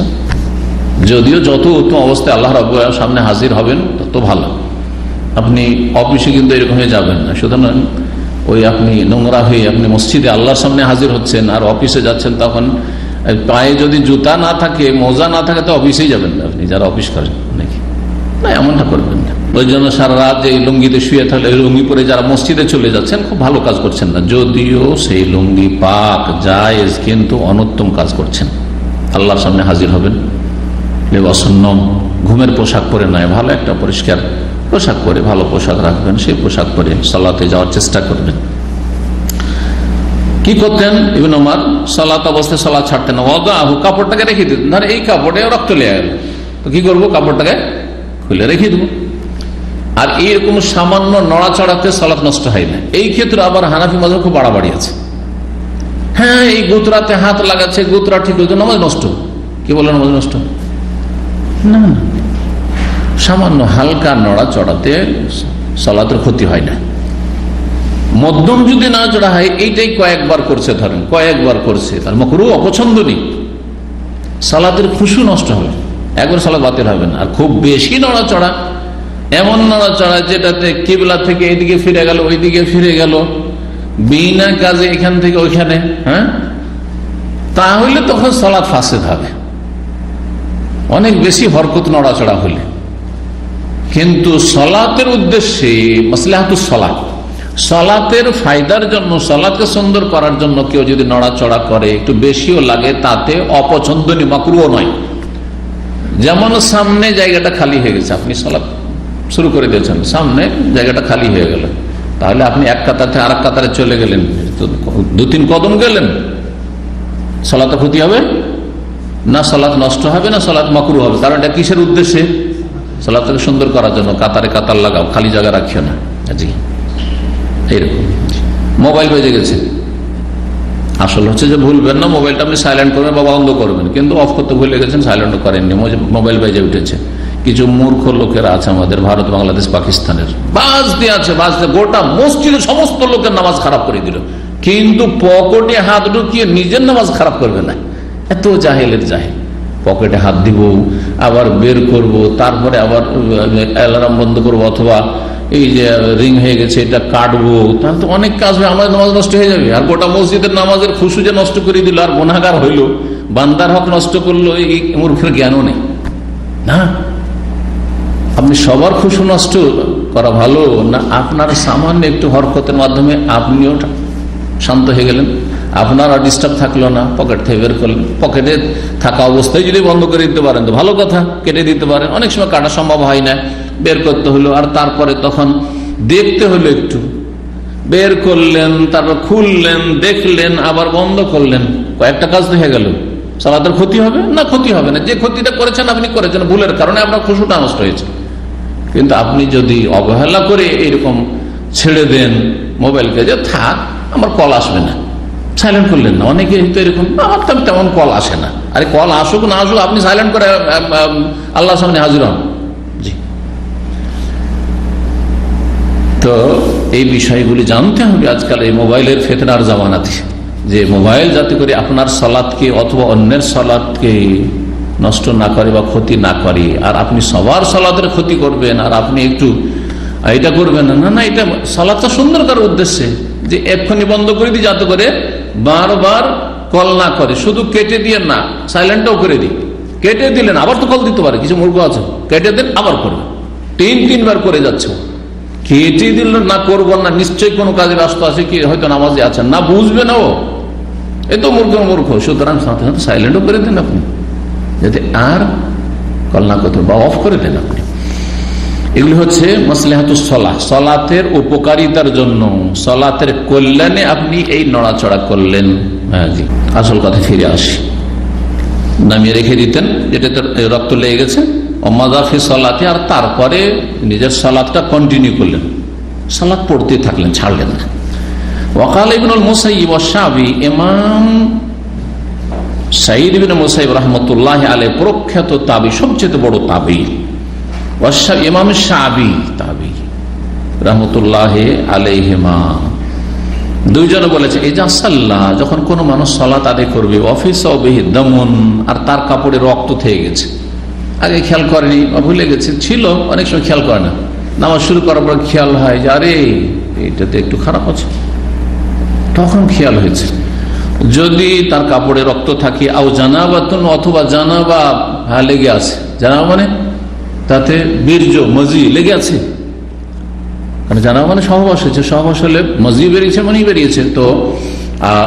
যদিও যত উত্তম অবস্থায় আল্লাহ রাব্বুল সামনে হাজির হবেন তত ভালো, আপনি অফিসে কিন্তু এরকম হয়ে যাবেন না, সুতরাং ওই আপনি নোংরা হয়ে আপনি মসজিদে আল্লাহর সামনে হাজির হচ্ছেন আর অফিসে যাচ্ছেন, তখন পায়ে যদি জুতা না থাকে, মোজা না থাকে, তো অফিসেই যাবেন না আপনি, যারা অফিস করেন নাকি, না, এমনটা করবেন না। ওই জন্য সারা রাত যে লুঙ্গিতে শুয়ে থাকলে, লুঙ্গি পরে যারা মসজিদে চলে যাচ্ছেন খুব ভালো কাজ করছেন না, যদিও সেই লুঙ্গি পাক জায়েজ, কিন্তু অনুত্তম কাজ করছেন। আল্লাহর সামনে হাজির হবেন লেবাসুন্নম, ঘুমের পোশাক পরে নয়, ভালো একটা পরিষ্কার পোশাক পরে, ভালো পোশাক রাখবেন, সেই পোশাক পরে সালাতে যাওয়ার চেষ্টা করবেন। কি করতেন ইবনে ওমর? সালাত অবস্থায় সালাত ছাড়তেন না, ওয়াদাহু, কাপড়টাকে রেখে দিতেন। ধর এই কাপড়ে রক্ত লেগে গেল, তো কি করবো? কাপড়টাকে খুলে রেখে দেবো। আর এইরকম সামান্য নড়াচড়াতে সালাত নষ্ট হয় না। এই ক্ষেত্রে আবার হানাফি মাযহাব খুব বাড়াবাড়ি আছে। হ্যাঁ, এই গুতরাতে হাত লাগাচ্ছে, গুতরা ঠিক হয়েছে, নামাজ নষ্ট। কি বলে নামাজ নষ্ট? না, সামান্য হালকা নড়াচড়াতে সালাতের ক্ষতি হয় না। মধ্যম যদি না চড়া হয়, এইটাই কয়েকবার করছে, ধরেন কয়েকবার করছে, তার মাকরুহ, অপছন্দ নেই, সালাতের খুশু নষ্ট হবে, একবার সালাত বাতিল হবে না। আর খুব বেশি নড়াচড়া, এমন নড়াচড়া যেটাতে কিবলা থেকে এইদিকে ফিরে গেল, ওইদিকে ফিরে গেল, বিনা কাজে এখান থেকে ওইখানে, হ্যাঁ, তাহলে তখন সালাত ফাসেদ হবে। অনেক বেশি হরকত নড়াচড়া হলে। কিন্তু সালাতের উদ্দেশ্যে মাসলাহাতুস সালাত, সালাতের ফায়দার জন্য, সালাতকে সুন্দর করার জন্য কেউ যদি নড়াচড়া করে, একটু বেশিও লাগে, তাতে অপছন্দনীয়, মাকরুহ নয়। যেমন সামনে জায়গাটা খালি হয়ে গেছে, আপনি সালাত শুরু করে দিয়েছেন, সামনে জায়গাটা খালি হয়ে গেল, তাহলে আপনি এক কাতার থেকে আরেক কাতারে চলে গেলেন, দু তিন কদম গেলেন, সালাতে ক্ষতি হবে না? সালাত নষ্ট হবে না? সালাত মাকরুহ হবে। কারণ এটা কিসের উদ্দেশ্যে? সালাতকে সুন্দর করার জন্য। কাতারে কাতার লাগাও, খালি জায়গা রাখিও না। জি, এইরকম। মোবাইল বেজে গেছে, আসল হচ্ছে যে ভুলবেন না, মোবাইলটা আপনি সাইলেন্ট করবেন বা বন্ধ করবেন, কিন্তু অফ করতে ভুলে গেছেন, সাইলেন্ট করেননি, মোবাইল বেজে উঠেছে। কিছু মূর্খ লোকেরা আছে আমাদের, ভারত, বাংলাদেশ, পাকিস্তানের, বাজতে আছে, বাজতে গোটা মসজিদে সমস্ত লোকের নামাজ খারাপ করে দিল, কিন্তু পকেটে হাত ঢুকিয়ে নিজের নামাজ খারাপ করবে না। এত জাহেলের জাহেল। পকেটে হাত দিব, আবার বের করব, তারপরে আবার অ্যালার্ম বন্ধ করবো, অথবা এই যে রিং হয়ে গেছে এটা কাটবো, তাহলে তো অনেক কাজ হয়, আমাদের নামাজ নষ্ট হয়ে যাবে। আর গোটা মসজিদের নামাজের খুশু যে নষ্ট করে দিল, আর গুনাহগার হইল, বান্দার হক নষ্ট করলো, এই মূর্খের জ্ঞানও নেই না। আপনি সবার খুশু নষ্ট করা ভালো না আপনার সামান্য একটু হরকতের মাধ্যমে আপনিও শান্ত হয়ে গেলেন, আপনার আর ডিস্টার্ব থাকলো না, পকেট থেকে বের করলেন। পকেটে থাকা অবস্থায় যদি বন্ধ করে দিতে পারেন তো ভালো কথা, কেটে দিতে পারেন। অনেক সময় কাটা সম্ভব হয় না, বের করতে হলো, আর তারপরে তখন দেখতে হলো, একটু বের করলেন, তারপর খুললেন, দেখলেন, আবার বন্ধ করলেন, কয়েকটা কাজ তো হয়ে গেল। সালাতের ক্ষতি হবে না? ক্ষতি হবে না। যে ক্ষতিটা করেছেন আপনি করেছেন, ভুলের কারণে আপনার খুশুটা নষ্ট হয়েছে। কিন্তু আপনি যদি অবহেলা করে এরকম ছেড়ে দেন মোবাইলকে, যে থাক আমার কল আসবে না, সাইলেন্ট করলেন না। অনেকে তো এরকম, আমার তো তেমন কল আসে না। আরে কল আসুক না আসুক, আপনি সাইলেন্ট করে আল্লাহর সামনে হাজির হন। জি, তো এই বিষয়গুলি জানতে হবে আজকাল এই মোবাইলের ফিতনার জামানাতে, যে মোবাইল যাতে করে আপনার সালাতকে অথবা অন্যের সালাতকে নষ্ট না করে বা ক্ষতি না করে। আর আপনি সবার সালাতের ক্ষতি করবেন, আর আপনি একটু এটা করবেন না। না, এটা সালাতটা সুন্দর করার উদ্দেশ্যে, যে এক্ষুনি বন্ধ করে দিই, যাতে করে বারবার কল না করে। শুধু কেটে দিয়ে না, সাইলেন্টও করে দিই। কেটে দিলেন, আবার তো কল দিতে পারে, কিছু মূর্খ আছে, কেটে দেন আবার করবে, তিনবার করে যাচ্ছে। কেটে দিল না, করবো না, নিশ্চয়ই কোনো কাজে ব্যস্ত আছে, কি হয়তো নামাজে আছেন, না বুঝবে না ও, এ তো মূর্খ। সুতরাং সাথে সাথে সাইলেন্টও করে দেন আপনি, যাতে আর কল না করতে, বা অফ করে দেন আপনি। এগুলি হচ্ছে মাসলাহাতুস সালাহ, সালাতের উপকারিতার জন্য, সালাতের কল্যাণে আপনি এই নড়াচড়া করলেন। হ্যাঁ জি, আসল কথা ফিরে আসি। নামিয়ে রেখে দিতেন যেটাতে রক্ত লেগে গেছে, অমাদাফি সালাতে, আর তারপরে নিজের সালাতটা কন্টিনিউ করলেন, সালাত পড়তে থাকলেন, ছাড়লেন না। ওয়াকাল ইবনুল মুসাইয়িব ওয়া শাবি, ইমাম সাঈদ ইবনে মুসাইয়িব রাহমাতুল্লাহি আলাইহি প্রখ্যাত তাবী, সবচেয়ে বড় তাবী। ইমাম শাবি তাবী রাহমাতুল্লাহি আলাইহিমা, দুইজনে বলেছে, ইজা সাল্লাহ, যখন কোন মানুষ সালাত আদায় করবে, অফিস বিহি দামুন, আর তার কাপড়ে রক্ত থেকে গেছে, আগে খেয়াল করেনি, ভুলে গেছে, ছিল অনেক সময় খেয়াল করে না, নামাজ শুরু করার পর খেয়াল হয় যে আরে এটাতে একটু খারাপ আছে, তখন খেয়াল হয়েছে। যদি তার কাপড়ে রক্ত থাকে, আও জানাবাতুন, অথবা জানাবা লেগে আছে, জানাবা মানে তাতে বীর্য মজি লেগে আছে, কারণ জানাবা মানে সহবাস হয়েছে, সহবাস হলে মজি বেরিয়েছে মানে বেরিয়েছে, তো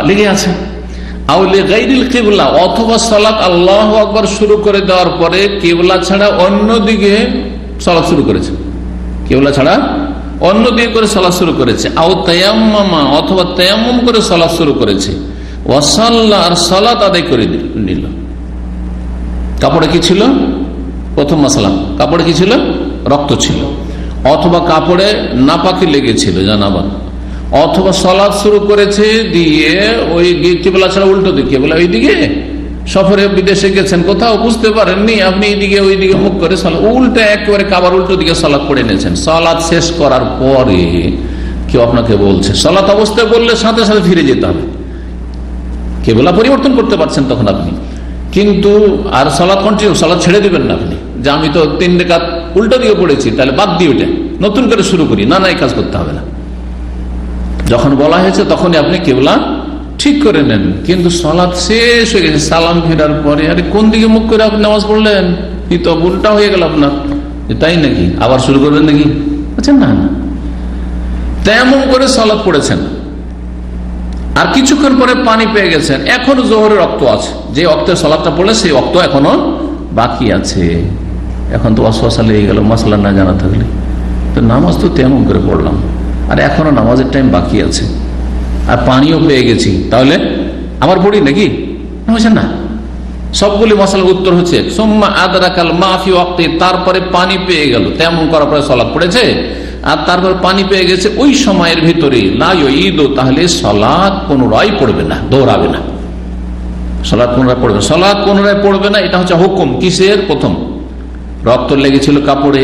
লেগে আছে। আউলে গাইরিল কিবলা, অথবা সালাত আল্লাহু আকবার শুরু করে দেওয়ার পরে কিবলা ছাড়া অন্যদিকে সালাত শুরু করেছে, কিবলা ছাড়া অন্যদিকে করে সালাত শুরু করেছে। আও তায়াম্মামা, অথবা তায়াম্মুম করে সালাত শুরু করেছে। ওয়াসাল্লা, আর সালাত আদায় করে নিল। কাপড়ে কি ছিল? প্রথম মাসলা, কাপড়ে কি ছিল? রক্ত ছিল, অথবা কাপড়ে নাপাকি লেগেছিল জানাবা, অথবা সালাত শুরু করেছে দিয়ে ওই কিবলা ছাড়া উল্টো দিকে, বলে ওইদিকে সফরে বিদেশে গেছেন কোথাও বুঝতে পারেননি, আপনি এইদিকে ওইদিকে মুখ করে উল্টো একেবারে কাবার উল্টো দিকে সালাত পড়ে নিয়েছেন। সালাত শেষ করার পরে কেউ আপনাকে বলছে, সালাত অবস্থায় বললে সাথে সাথে ফিরে যেতে হবে, কিবলা পরিবর্তন করতে পারছেন তখন আপনি, কিন্তু আর সালাত কন্টিনিউ, সালাত ছেড়ে দিবেন না আপনি, যে আমি তো 3 রাকাত উল্টো দিকে পড়েছি তাহলে বাদ দিয়ে ওঠে নতুন করে শুরু করি, না এই কাজ করতে হবে না। যখন বলা হয়েছে তখনই আপনি কিবলা ঠিক করে নেন, কিন্তু সালাত শেষ হয়ে গেছে, সালাম ফেরার পরে আরে কোন দিকে মুখ করে আপনি নামাজ পড়লেন, এই তো উল্টা হয়ে গেল আপনার, তাই নাকি আবার শুরু করবেন নাকি? আচ্ছা না, তেমন করে সালাত পড়েছেন, আর কিছুক্ষণ পরে পানি পেয়ে গেছেন, এখনো জোহরের রক্ত আছে, যে অক্তে সালাতটা পড়লে সেই রক্ত এখনো বাকি আছে, এখন তো ওয়াসওয়াসা লেগে গেল মাসলা না জানা থাকলে, তো নামাজ তো তেমন করে পড়লাম আর এখনো নামাজের টাইম বাকি আছে, আর পানিও পেয়ে গেছি, তাহলে আমার পড়ি নাকি? না, সবগুলি মশলার উত্তর হচ্ছে সুম্মা আদরাকাল মাফি ওয়াক্তি, তারপরে পানি পেয়ে গেল, তেমন করার পরে সালাত পড়েছে আর তারপর পানি পেয়ে গেছে ওই সময়ের ভিতরে, লা ইউঈদু, তাহলে সালাত পুনরায় পড়বে না, দৌড়াবে না, সালাত পুনরায় পড়বে, সালাত পুনরায় পড়বে না। এটা হচ্ছে হুকুম কিসের? প্রথম রক্ত লেগেছিল কাপড়ে,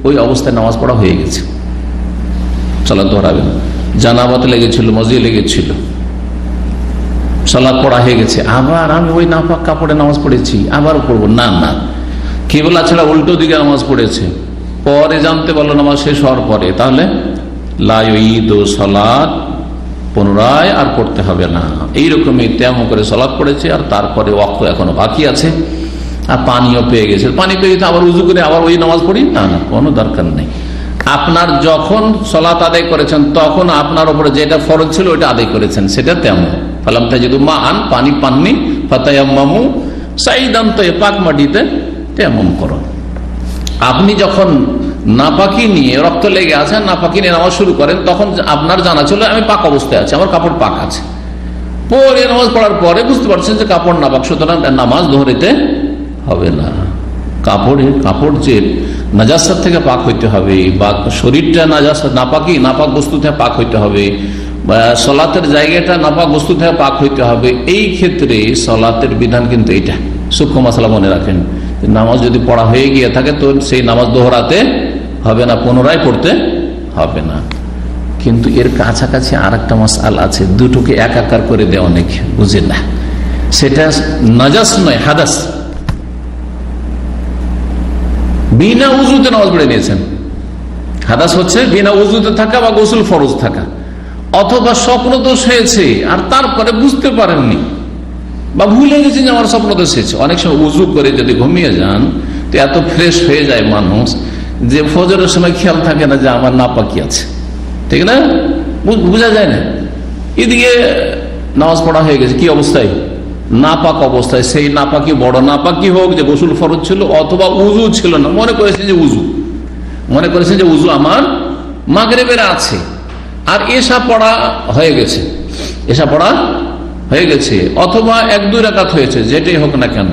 ওই অবস্থায় নামাজ পড়া হয়ে গেছে, সালাত দৌড়াবে না। জানাবাত লেগেছিল, মজি লেগেছিল, সালাত পড়া হয়ে গেছে, আবার আমি ওই নাপাক কাপড়ে নামাজ পড়েছি আবার পড়বো না, কিবলা ছাড়া উল্টো দিকে নামাজ পড়েছে, পরে জানতে পারলো নামাজ শেষ হওয়ার পরে, তাহলে লা ইউঈদু, সালাত পুনরায় আর পড়তে হবে না। এইরকমই তেমন করে সালাত পড়েছে আর তারপরে ওয়াক্ত এখনো বাকি আছে আর পানিও পেয়ে গেছে, পানি পেয়ে গেছে আবার উজু করে আবার ওই নামাজ পড়ি না, কোনো দরকার নেই। আপনার যখন সালাত আদায় করেছেন তখন আপনার উপরে যেটা ফরজ ছিল ওইটা আদায় করেছেন, সেটা তেমন ফালাম তাজিদু মাআন, পানি পাননি, ফাতায়াম্মামু সাইদান তাইয়্যিবান, পাক মাটিতে তেমন করো। আপনি যখন নাপাকি নিয়ে রক্ত লেগে আছে, নাপাকি নিয়ে নামাজ শুরু করেন, তখন আপনার জানা ছিল আমি পাক অবস্থায় আছি, আমার কাপড় পাক আছে, পরে নামাজ পড়ার পরে বুঝতে পারছেন যে কাপড় নাপাক, সুতরাং নামাজ দোহরাতে হবে না। কাপড় যে নাজাসাত থেকে পাক হইতে হবে, বা শরীরটা নাপাক বস্তু থেকে পাক হইতে হবে, বা সলাতের জায়গাটা নাপাক বস্তু থেকে পাক হইতে হবে। এই ক্ষেত্রে সলাতের বিধান কিন্তু এইটা সূক্ষ্ম মাসলা মনে রাখেন, নামাজ যদি পড়া হয়ে গিয়ে থাকে তো সেই নামাজ দোহরাতে হবে না, পুনরায় পড়তে হবে না। কিন্তু এর কাছাকাছি আর একটা মাসআলা আছে, দুটোকে একাকার করে দেয় অনেকে, বুঝে না, সেটা নাজাস নয়, হাদাস। বিনা উজুতে নামাজ পড়ে নিয়েছেন, হাদাস হচ্ছে বিনা উজুতে থাকা বা গোসল ফরজ থাকা, অথবা স্বপ্ন দোষ হয়েছে আর তারপরে বুঝতে পারেননি বা ভুলে গেছেন যে আমার স্বপ্ন দোষ হয়েছে। অনেক সময় উজু করে যদি ঘুমিয়ে যান তো এত ফ্রেশ হয়ে যায় মানুষ যে ফজরের সময় খেয়াল থাকে না যে আমার নাপাকি আছে, ঠিক না, বোঝা যায় না। এদিকে নামাজ পড়া হয়ে গেছে কি অবস্থায়? নাপাক অবস্থায়। সেই নাপাকি বড় নাপাকি হোক যে গোসল ফরজ ছিল, অথবা উজু ছিল না, মনে করেছেন যে উজু আমার মাগরিবের আছে, আর এশা পড়া হয়ে গেছে, অথবা 1-2 রাকাত হয়েছে, যেটাই হোক না কেন,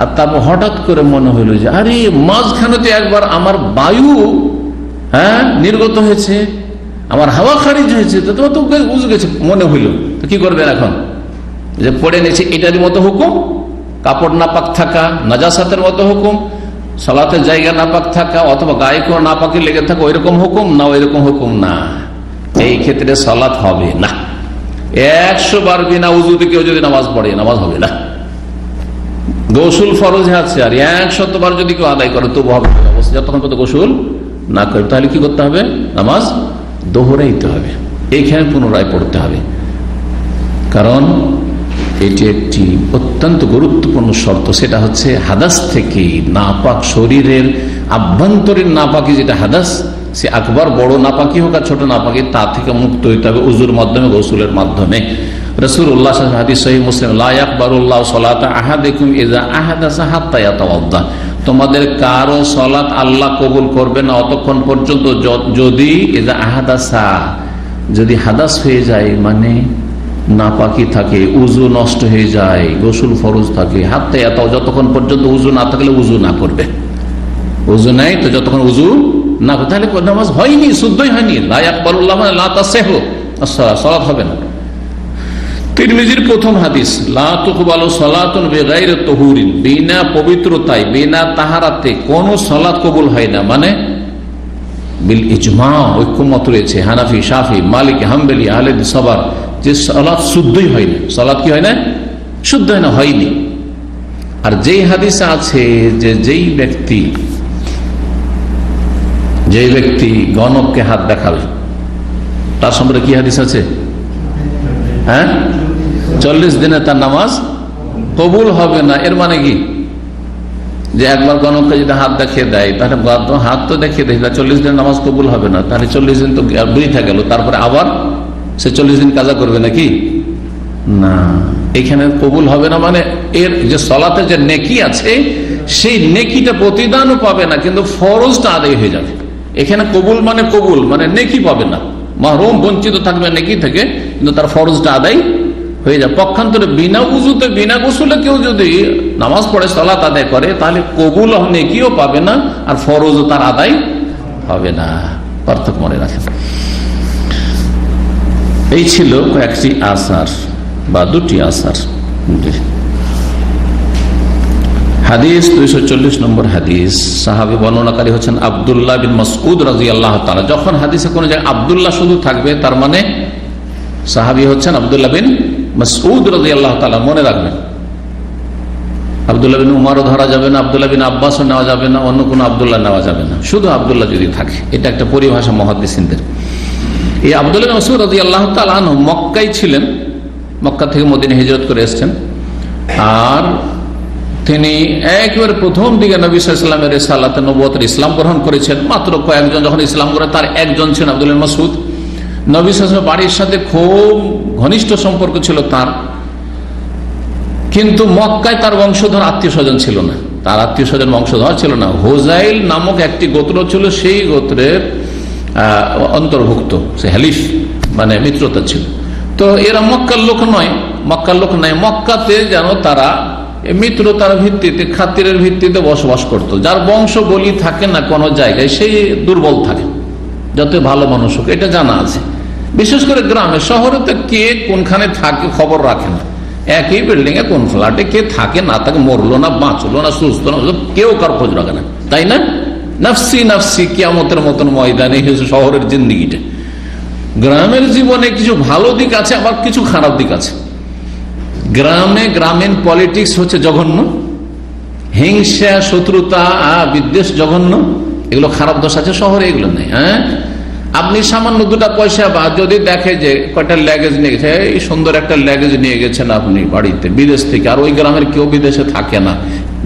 আর তারপর হঠাৎ করে মনে হইল যে আরে মাঝখানেতে একবার আমার বায়ু নির্গত হয়েছে, আমার হাওয়া খারিজ হয়েছে, তো তোমার তো উজু গেছে মনে হইল, তো কি করবেন এখন? যে পড়ে নিয়েছে এটারই মতো হুকুম, কাপড় নাপাক থাকা নাজাসাতের মতো হুকুম, সালাতের জায়গা নাপাক থাকা, অথবা গায়ে কোনো নাপাকি লেগে থাকা, ওইরকম হুকুম না, ওইরকম হুকুম না। এই ক্ষেত্রে সালাত হবে না। 100 বার বিনা উজুতে কেউ যদি নামাজ পড়ে, নামাজ হবে না। গোসল ফরজ আছে আর 100 বার যদি কেউ আদায় করে তবু হবে, অবশ্যই যতক্ষণ পর্যন্ত গোসল না করে। তাহলে কি করতে হবে? নামাজ দোহরাইতে হবে, এইখানে পুনরায় পড়তে হবে। কারণ এটি একটি অত্যন্ত গুরুত্বপূর্ণ শর্ত। সেটা হচ্ছে হাদাস থেকে নাপাক, শরীরের আভ্যন্তরীণ নাপাকি যেটা হাদাস, সে আকবার বড় নাপাকি হোক আর ছোট নাপাকি, তা থেকে মুক্ত হইতে হবে উজুর মাধ্যমে, গোসলের মাধ্যমে। রাসূলুল্লাহ সাল্লাল্লাহু আলাইহি ওয়াসাল্লাম, হাদিস সহিহ মুসলিম, লা ইয়াকবালুল্লাহু সালাতা আহাদিকুম ইযা আহাদাসা হাত্তা ইয়াতাওয়াদ্দা, তোমাদের কারো সালাত আল্লাহ কবুল করবে না অতক্ষণ পর্যন্ত যদি ইযা আহাদাসা, যদি হাদাস হয়ে যায়, মানে নাপাকি থাকে, উজু নষ্ট হয়ে যায়, গোসল ফরজ থাকে, হাত্তা ইয়াতাও, যতক্ষণ পর্যন্ত উজু না থাকলে উজু না করবে। উজু নাই তো যতক্ষণ উজু না, তাহলে নামাজ হয়নি, শুদ্ধই হয়নি। লা ইয়াকবালুল্লাহ মানে লা তাসিহু আস-সালাত, সালাত হবে না। তিরমিজির প্রথম হাদিস, লা তুকবালু সালাতুন বিগাইরি তুহুরিন, বিনা পবিত্রতায়, বিনা তাহারাতে কোন সালাত কবুল হয় না। মানে বিল ইজমা, ঐক্যমত রয়েছে হানাফি, শাফি, মালিকি, হাম্বলি, আহলে সবার, যে সালাত শুদ্ধই হয় না। সালাত কি হয় না? শুদ্ধ হয় না, হয়নি। আর যেই হাদিস আছে যে যেই ব্যক্তি গণককে হাত দেখাবে, তার সম্পর্কে কি হাদিস আছে? হ্যাঁ, 40 দিনে তার নামাজ কবুল হবে না। এর মানে কি? যে একবার গণককে যদি হাত দেখিয়ে দেয়, তাহলে হাত তো দেখিয়ে দেয়, 40 দিনের নামাজ কবুল হবে না। তাহলে 40 দিন তো বৃথা গেল, তারপরে আবার সে 40 দিন কাজা করবে নাকি? না, এখানে কবুল হবে না মানে এর যে সলাতে যে নেকি আছে, সেই নেকিটা প্রতিদানও পাবে না, কিন্তু ফরজটা আদায় হয়ে যাবে। এখানে কবুল মানে নেকি পাবে না, মাহরুম, বঞ্চিত থাকবে নেকি থেকে, কিন্তু তার ফরজটা আদায় হয়ে যায়। পক্ষান্তরে বিনা উযুতে, বিনা গোসলে কেউ যদি নামাজ পড়ে, সালাত আদায় করে, তাহলে কবুল নেকিও পাবে না, আর ফরজও তার আদায় হবে না। পার্থক্য মনে রাখেন। এই ছিল কয়েকটি আসার বা দুটি আসার। হাদিস 240 নম্বর হাদিস, সাহাবী বর্ণনাকারী হচ্ছেন আব্দুল্লাহ বিন মাসউদ রাদিয়াল্লাহু তাআলা। যখন হাদিসে কোনো জায়গায় আব্দুল্লাহ শুধু থাকবে, তার মানে সাহাবী হচ্ছেন আব্দুল্লাহ বিন মাসউদ রাদিয়াল্লাহু তাআলা, মনে রাখবেন। আব্দুল্লাহ বিন উমারও ধরা যাবে না, আব্দুল্লাহ বিন আব্বাসও নেওয়া যাবে না, অন্য কোনো আব্দুল্লাহ নেওয়া যাবে না, শুধু আব্দুল্লাহ যদি থাকে। এটা একটা পরিভাষা মুহাদ্দিসিনদের। এই আব্দুল্লাহ বিন মাসউদ রাদিয়াল্লাহু তাআলা আনহু মক্কায় ছিলেন, মক্কা থেকে মদিনা হিজরত করে এসেছেন। আর তিনি একেবারে প্রথম দিকে নবী সাল্লাল্লাহু আলাইহি ওয়াসাল্লামের রিসালাতে, নবুয়তের ইসলাম গ্রহণ করেছেন। মাত্র কয়েকজন যখন ইসলাম করে, তার একজন ছিলেন আব্দুল্লাহ বিন মাসউদ। নবী সাল্লাল্লাহু আলাইহি ওয়াসাল্লামের বাড়ির সাথে খুব ঘনিষ্ঠ সম্পর্ক ছিল তার, কিন্তু মক্কায় তার বংশধর আত্মীয় স্বজন ছিল না, তার আত্মীয় স্বজন বংশধর ছিল না। হুজাইল নামক একটি গোত্র ছিল, সেই গোত্রের অন্তর্ভুক্ত, সে হালিফ মানে মিত্রতা ছিল। তো এরা মক্কার লোক নয়, মক্কাতে যেন তারা মিত্রতার ভিত্তিতে, খাতিরের ভিত্তিতে বসবাস করত। যার বংশ বলি থাকে না কোন জায়গায়, সেই দুর্বল থাকে, যত ভালো মানুষ হোক, এটা জানা আছে। বিশেষ করে গ্রামে, শহরে তো কে কোনখানে থাকে খবর রাখে না। একই বিল্ডিং এ কোন ফ্ল্যাটে কে থাকে না থাকে, মরলো না বাঁচলো না সুস্থ না, কেউ কার খোঁজ রাখে না, তাই না? নাফসি নাফসি, কিয়ামতের মতন ময়দানে শহরের জিন্দিগিটা। গ্রামের জীবনে কিছু ভালো দিক আছে, আবার কিছু খারাপ দিক আছে। গ্রামীণ পলিটিক্স হচ্ছে জঘন্য, হিংসা, শত্রুতা, বিদ্বেষ জঘন্য, এগুলো খারাপ দোষ আছে। শহরে এগুলো নেই। হ্যাঁ, আপনি সামান্য 2 পয়সা বা যদি দেখে যে কয়টা ল্যাগেজ নিয়ে গেছে, এই সুন্দর একটা ল্যাগেজ নিয়ে গেছেন আপনি বাড়িতে বিদেশ থেকে, আর ওই গ্রামের কেউ বিদেশে থাকে না,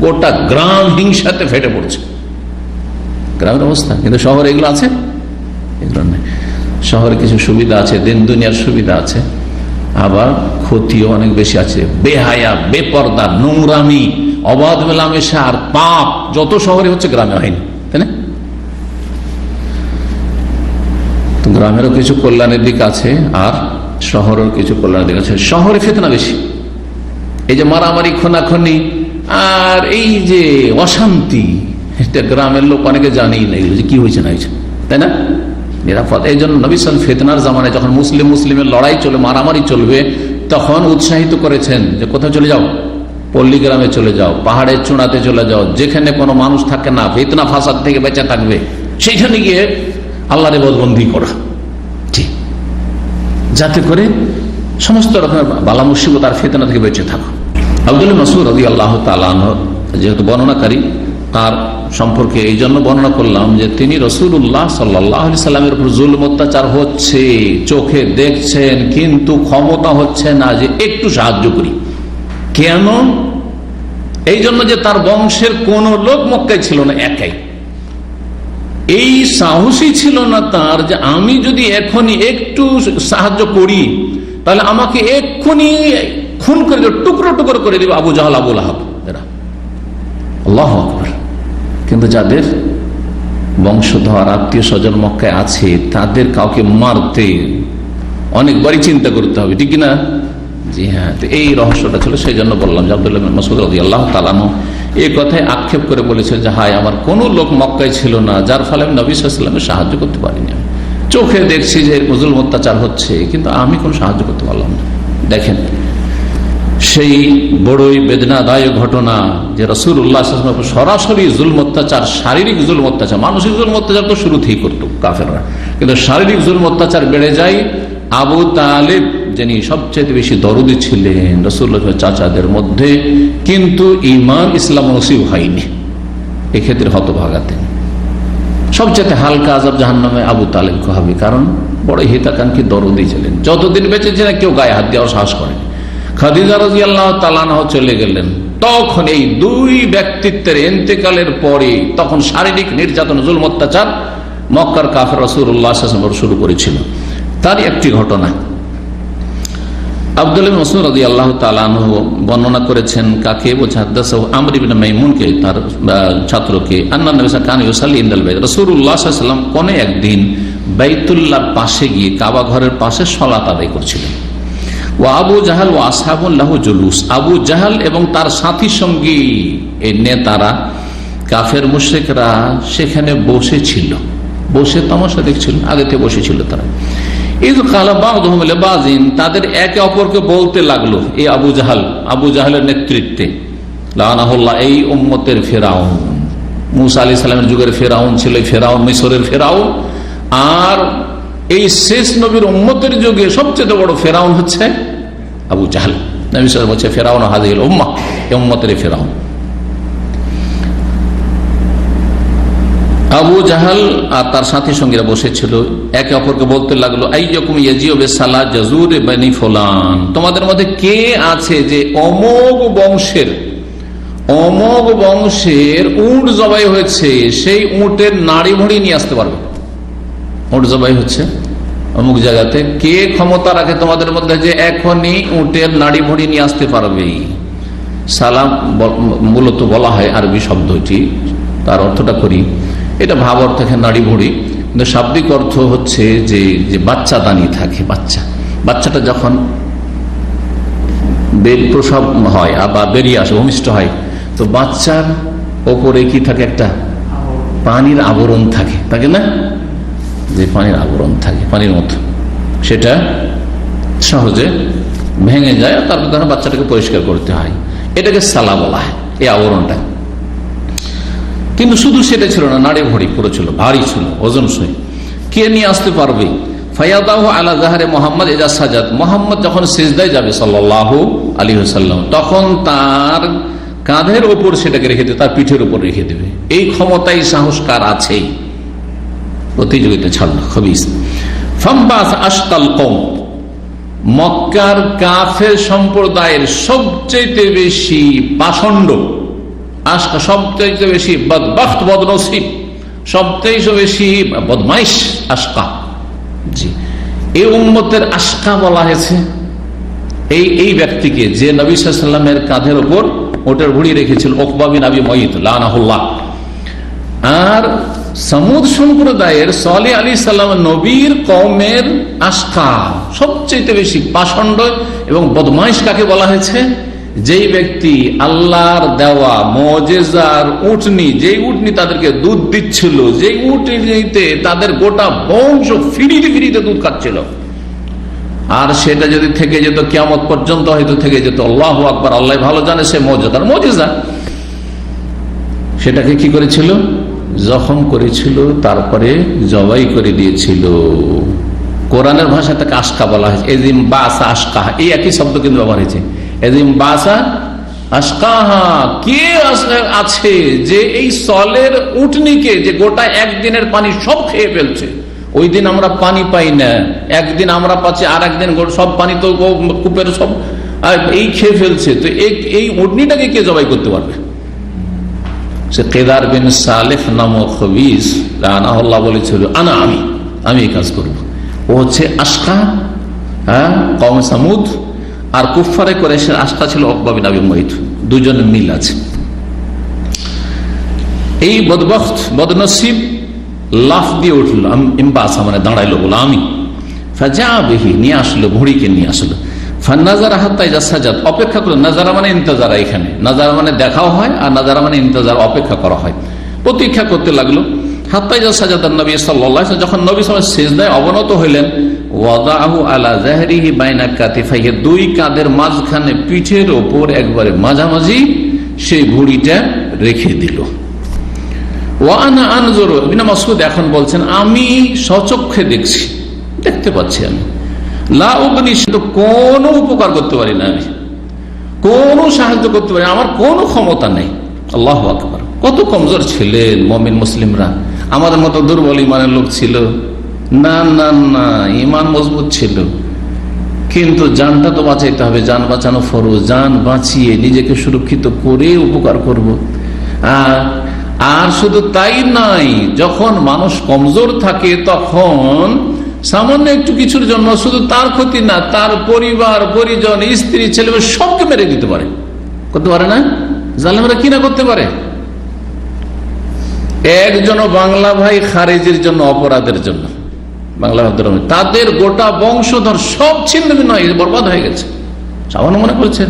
গোটা গ্রাম হিংসাতে ফেটে পড়ছে, গ্রামের অবস্থা। কিন্তু শহরে এগুলো আছে? এগুলো নেই। শহরে কিছু সুবিধা আছে, দিন দুনিয়ার সুবিধা আছে, আবার ক্ষতিও অনেক বেশি আছে। বেহায়া, বেপর্দা, নোংরামি, অবাধ মেলামেশা আর পাপ যত শহরে হচ্ছে, গ্রামে হয়নি, তাই না? তো গ্রামেরও কিছু কল্যাণের দিক আছে, আর শহরের কিছু কল্যাণের দিক আছে। শহরে ফিতনা বেশি, এই যে মারামারি, খুনাখুনি, আর এই যে অশান্তি, এটা গ্রামের লোক অনেকে জানেই না যে কি হয়েছে না হয়েছে, তাই না? নিরাপদ। এই জন্য নবী সাল্লাল্লাহু আলাইহি ওয়াসাল্লাম ফিতনার জামানায় যখন মুসলিমের লড়াই চলে, মারামারি চলবে, তখন উৎসাহিত করেছেন যে কোথাও চলে যাও, পল্লী গ্রামে চলে যাও, পাহাড়ের চূড়াতে চলে যাও, যেখানে কোনো মানুষ থাকে না, ফিতনা ফাসাদ থেকে বেঁচে থাকবে, সেইখানে গিয়ে আল্লাহর ইবাদতবন্দি করা, ঠিক, যাতে করে সমস্ত রকমের বালা মুসিবত আর ফিতনা থেকে বেঁচে থাকো। আব্দুল্লাহ মাসউদ রাদিয়াল্লাহু তাআলা আনহু যেহেতু বর্ণনাকারী, তার সম্পর্কে এই জন্য বর্ণনা করলাম যে তিনি রাসূলুল্লাহ সাল্লাল্লাহু আলাইহি সাল্লামের উপর জুলম অত্যাচার হচ্ছে, চোখে দেখছেন, কিন্তু ক্ষমতা হচ্ছে না যে একটু সাহায্য করি, কেন? এই জন্য যে তার বংশের কোন লোক মক্কায় ছিল না, একাই। এই সাহসী ছিল না তার যে আমি যদি এখনই একটু সাহায্য করি তাহলে আমাকে এক্ষুনি খুন করে দেবে, টুকরো টুকরো করে দেবে আবু জাহাল, আবু লাহাব এরা। আল্লাহু আকবার। কিন্তু যাদের বংশধর আত্মীয় স্বজন মক্কায় আছে তাদের কাউকে মারতে অনেকবারই চিন্তা করতে হবে, ঠিক না? জি হ্যাঁ, তো এই রহস্যটা ছিল। সেই জন্য বললাম যে আব্দুল্লাহ ইবনে মাসউদ রাদিয়াল্লাহু তাআলা আনহু এই কথায় আক্ষেপ করে বলেছে যে হায়, আমার কোনো লোক মক্কায় ছিল না যার ফলে আমি নবী সাল্লাল্লাহু আলাইহি ওয়াসাল্লামের সাহায্য করতে পারিনি। চোখে দেখছি যে জুলম অত্যাচার হচ্ছে, কিন্তু আমি কোনো সাহায্য করতে পারলাম না। দেখেন সেই বড়ই বেদনাদায়ক ঘটনা যে রাসূলুল্লাহ সাল্লাল্লাহু আলাইহি ওয়াসাল্লাম সরাসরি জুলম অত্যাচার, শারীরিক জুলম অত্যাচার, মানসিক জুলম অত্যাচার তো শুরুতেই করতো কাফেররা, কিন্তু শারীরিক জুলম অত্যাচার বেড়ে যায়। আবু তালেব যিনি সবচেয়ে বেশি দরদি ছিলেন রাসূলুল্লাহর চাচাদের মধ্যে, কিন্তু ঈমান ইসলাম নসিব হয়নি, এক্ষেত্রে হতভাগা তিনি। সবচেয়ে হালকা আযাব জাহান্নামে আবু তালেবকে হবে, কারণ বড় হিতাকাঙ্ক্ষী দরদি ছিলেন। যতদিন বেঁচে ছিলেন কেউ গায়ে হাত দেওয়ার সাহস করেনি। খাদিজা রাদিয়াল্লাহু তাআলা আনহা চলে গেলেন, তখন এই দুই ব্যক্তিত্বের ইন্তেকালের পরে তখন শারীরিক নির্যাতন, জুলম অত্যাচার মক্কার কাফের রাসূলুল্লাহ সাল্লাল্লাহু আলাইহি ওয়াসাল্লাম শুরু করেছিল। তার একটি ঘটনা আব্দুল্লাহ ইবনে মাসউদ রাদিয়াল্লাহু তাআলা আনহু বর্ণনা করেছেন। কাকে বলছে? হাদাসাহু আমর ইবনে মাইমুনকে, তার ছাত্রকে। আন্না নবী সাল্লাল্লাহু আলাইহি ওয়াসাল্লাম কানা ইউসাল্লি ইনদাল বাইত, রাসূলুল্লাহ সাল্লাল্লাহু আলাইহি ওয়াসাল্লাম কোন একদিন বাইতুল্লাহর পাশে গিয়ে, কাবা ঘরের পাশে সালাত আদায় করছিলেন। ওয়া আবু জাহাল ওয়া আসহাবুন লাহু জুলুস, আবু জাহাল এবং তার সাথী সঙ্গী এই নেতারা, কাফের মুশরিকরা সেখানে বসেছিল, বসে তামাশা দেখছিল, আগেতে বসেছিল তারা। তাদের একে অপরকে বলতে লাগলো, এই আবু জাহালের নেতৃত্বে, লাআনাহুল্লাহ, এই উম্মতের ফেরাউন, মুসা আলাইহিস সালামের যুগের ফেরাউন ছিল ফেরাউন, মিশরের ফেরাউন, আর এই শেষ নবীর উম্মতের যুগে সবচেয়ে বড় ফেরাউন হচ্ছে আবু জাহাল। নবী সাল্লাল্লাহু আলাইহি ওয়াসাল্লাম বলছে ফেরাউন হাযিহিল উম্মাহ, এই উম্মতের ফেরাউন। আবু জাহাল আর তার সাথী সঙ্গীরা বসেছিল, একে অপরকে বলতে লাগলো, আইয়াকুম ইয়াজিউ বিসালাত জাজুর বনি ফুলান, তোমাদের মধ্যে কে আছে যে অমোঘ বংশের উট জবাই হয়েছে, সেই উটের নাড়ি ভুঁড়ি নিয়ে আসতে পারবে? উট জবাই হচ্ছে অমুক জায়গাতে, কে ক্ষমতা রাখে তোমাদের মধ্যে যে এখনই উটের নাড়ি ভুঁড়ি নিয়ে আসতে পারবে? সালাম মূলত বলা হয় আরবি শব্দটি, তার অর্থটা করি, এটা ভাব অর্থ নাড়ি ভুঁড়ি, কিন্তু শাব্দিক অর্থ হচ্ছে যে বাচ্চা দানি থাকে, বাচ্চাটা যখন প্রসব হয় বা বেরিয়ে আসে, ভূমিষ্ঠ হয়, তো বাচ্চার ওপরে কি থাকে? একটা পানির আবরণ থাকে না? যে পানির আবরণ থাকে, পানির মতো, সেটা সহজে ভেঙে যায়, তারপর তখন বাচ্চাটাকে পরিষ্কার করতে হয়, এটাকে সালা বলা হয়, এই আবরণটা। কিন্তু শুধু সেটা ছিল না, নাড়ি ভড়ি পুরো ছিল, ভারী ছিল, ওজন সই। কে নিয়ে আসতে পারবে? ফায়াদাহু আলা যাহরে মুহাম্মদ ইজা সাজাদ, মুহাম্মদ যখন সিজদায় যাবে সাল্লাল্লাহু আলাইহি ওয়াসাল্লাম, তখন তার কাঁধের উপর সেটাকে রেখে দেবে, তার পিঠের উপর রেখে দেবে। এই ক্ষমতাই সাহসকার আছেই। প্রতিযোগিতা ছাড়লো খবিস। ফাম্বাস আশকাল কওম, মক্কার কাফের সম্প্রদায়ের সবচেয়ে বেশি পাষণ্ড, আশকা সবচেয়ে বেশি বদবখত, বদনসিব, সবচেয়ে বেশি বদমাইশ আশকা। জি, এই উম্মতের আশকা বলা হয়েছে এই ব্যক্তিকে, যে নবী সাল্লাল্লাহু আলাইহি ওয়াসাল্লামের কাঁধের উপর ওটার ভুঁড়ি রেখেছিল, উকবা বিন আবি মুয়িত লানাহুল্লাহ। আর সমুদ সম্প্রদায়ের সালেহ আলাইহিস সালাম নবীর কওমের আশকা সবচেয়ে বেশি পাষণ্ড এবং বদমাইশ কাকে বলা হয়েছে? যেই ব্যক্তি আল্লাহর দেওয়া মুজিজার উটনি, যেই উটনি তাদেরকে দুধ দিচ্ছিল, যেই উটনিতে তাদের গোটা বংশ ফিরিতে দুধ খাচ্ছিল, আর সেটা যদি থেকে যেত কিয়ামত পর্যন্ত হয়তো থেকে যেত, আল্লাহু আকবার, আল্লাহ ভালো জানে, সে মুজিজা, সেটাকে কি করেছিল? জখম করেছিল, তারপরে জবাই করে দিয়েছিল। কোরআনের ভাষায় তাকে আশকা বলা হয়েছে, এজিম বাসা আশকা, এই একই শব্দ কিন্তু ব্যবহার হয়েছে, এজিম বাসা আশকাহা। কে আছে যে এই সলের উটনিকে, যে গোটা একদিনের পানি সব খেয়ে ফেলছে, ওই দিন আমরা পানি পাই না, একদিন আমরা পাচ্ছি, আর একদিন সব পানি তো কূপের সব আর এই খেয়ে ফেলছে, তো এই উটনিটাকে কে জবাই করতে পারবে? সে কেদার বিন সালেহ নামক খবিস লানাহুল্লাহ বলেছিল, আমি এই কাজ করব। ও হচ্ছে আশকা, কওমে সামুদ, আর কুফারে কুরাইশের আশকা ছিল উকবা বিন আবি মুয়ত, দুজনের মিল আছে। এই বদবখত বদনসিব লাফ দিয়ে উঠলো, ইম্বাসা মানে দাঁড়াইলো, বলো আমি। ফাজা বিহি, নিয়ে আসলো, ভুঁড়িকে নিয়ে আসলো। ফান্নাজারা হাত্তা ইজা সাজাদ, অপেক্ষা করলো। নাজারা মানে ইন্তজারা, এখানে নাজারা মানে দেখাও হয়, আর নাজারা মানে ইন্তজার, অপেক্ষা করা হয়। প্রতীক্ষা করতে লাগলো। হাত্তা ইজা সাজাদ নবী সাল্লাল্লাহু আলাইহি ওয়াসাল্লাম, যখন নবী সাল্লাল্লাহু আলাইহি ওয়াসাল্লাম সিজদায় অবনত হইলেন, ওয়াদাহু আলা যাহরিহি বাইনা কাতিফাইহি, দুই কাঁধের মাঝখানে, পিঠের ওপর একবারে মাঝামাঝি সেই ভুঁড়িটা রেখে দিল। ওয়ানা আনজুরু, ইবনে মাসউদ এখন বলছেন, আমি সচক্ষে দেখছি, দেখতে পাচ্ছি আমি। লা উগনি, কোনো উপকার করতে পারি না, আমি কোনো সাহায্য করতে পারি না, আমার কোনো ক্ষমতা নেই। আল্লাহু আকবার। কত কমজোর ছিলেন মুমিন মুসলিমরা, আমাদের মতো দুর্বল ইমানের লোক ছিল না, না না, ইমান মজবুত ছিল, কিন্তু জানটা তো বাঁচাইতে হবে, জান বাঁচানো ফরজ, জান বাঁচিয়ে নিজেকে সুরক্ষিত করে উপকার করব। আর শুধু তাই নাই, যখন মানুষ কমজোর থাকে তখন সামান্য একটু কিছুর জন্য শুধু তার ক্ষতি না, তার পরিবার পরিজন, স্ত্রী, ছেলে সবকে মেরে দিতে পারে, করতে পারে না? জালেমরা কি না করতে পারে? একজন বাংলা ভাই খারেজির জন্য, অপরাধের জন্য, বাংলা তাদের গোটা বংশধর সব ছিন্ন ভিন্ন হয়ে গেছে, বরবাদ হয়ে গেছে, সামান্য মনে করছেন?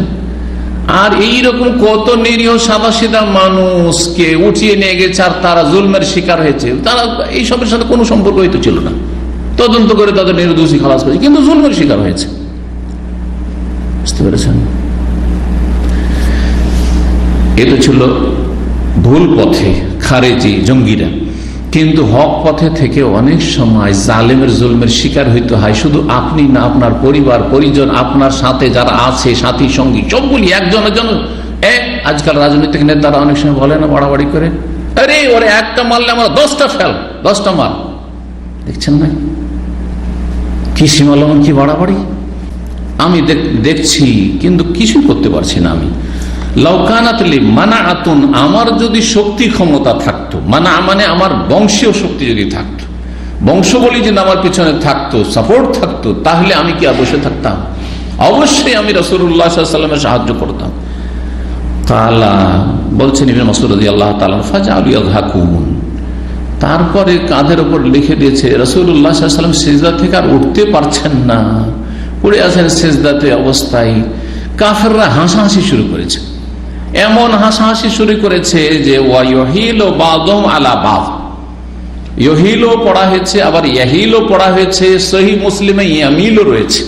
আর এইরকম কত নিরীহ সাদা সিধা মানুষকে উঠিয়ে নিয়ে গেছে, আর তারা জুলমের শিকার হয়েছে। তারা এইসবের সাথে কোনো সম্পর্ক হয়তো ছিল না, তদন্ত করে তাদের নির্দোষী খালাস করেছে, কিন্তু জুলমের শিকার হয়েছে। বুঝতে পেরেছেন? এটা ছিল ভুল পথে খারেজি জঙ্গিরা, কিন্তু হক পথে থেকে অনেক সময় জালেমের জুলমের শিকার হইতে হয়। শুধু আপনি না, আপনার পরিবার পরিজন, আপনার সাথে যারা আছে, সাথী সঙ্গী, সবগুলি একজনের জন্য। আজকাল রাজনৈতিক নেতারা অনেক সময় বলে না, বাড়াবাড়ি করে, আরে ওরে একটা মারলে আমরা 10টা ফেল, 10টা মার। দেখছেন না কি সীমালঙ্ঘন, কি বাড়াবাড়ি? আমি দেখছি, কিন্তু কিছুই করতে পারছি না। আমি লাউকানাতলি মানা আতুন, আমার যদি শক্তি ক্ষমতা থাকতো, মানা মানে আমার বংশীয় শক্তি যদি থাকতো, বংশ বলি যে আমার পিছনে থাকতো, সাপোর্ট থাকতো, তাহলে আমি কি বসে থাকতাম? অবশ্যই আমি রাসূলুল্লাহ সাল্লাল্লাহু আলাইহি ওয়াসাল্লামের সাহায্য করতাম। কালা বলছেন ইবনে মাসউদ রাদিয়াল্লাহু তাআলা, ফাজালু ইয়াযহাকুন, তারপরে কাঁধের উপর লিখে দিয়েছে রাসূলুল্লাহ সাল্লাল্লাহু আলাইহি ওয়াসাল্লাম সিজদা থেকে আর উঠতে পারছেন না, পড়ে আছেন সিজদাতে অবস্থায়। কাফেররা হাসাহাসি শুরু করেছে, এমন হাসাহাসি শুরু করেছে যে ওয়াইহিলু বাযুহুম আলা বায, ইহিলও পড়া হয়েছে, আবার ইয়াহিলও পড়া হয়েছে। সহিহ মুসলিমে ইয়ামিলও রয়েছে,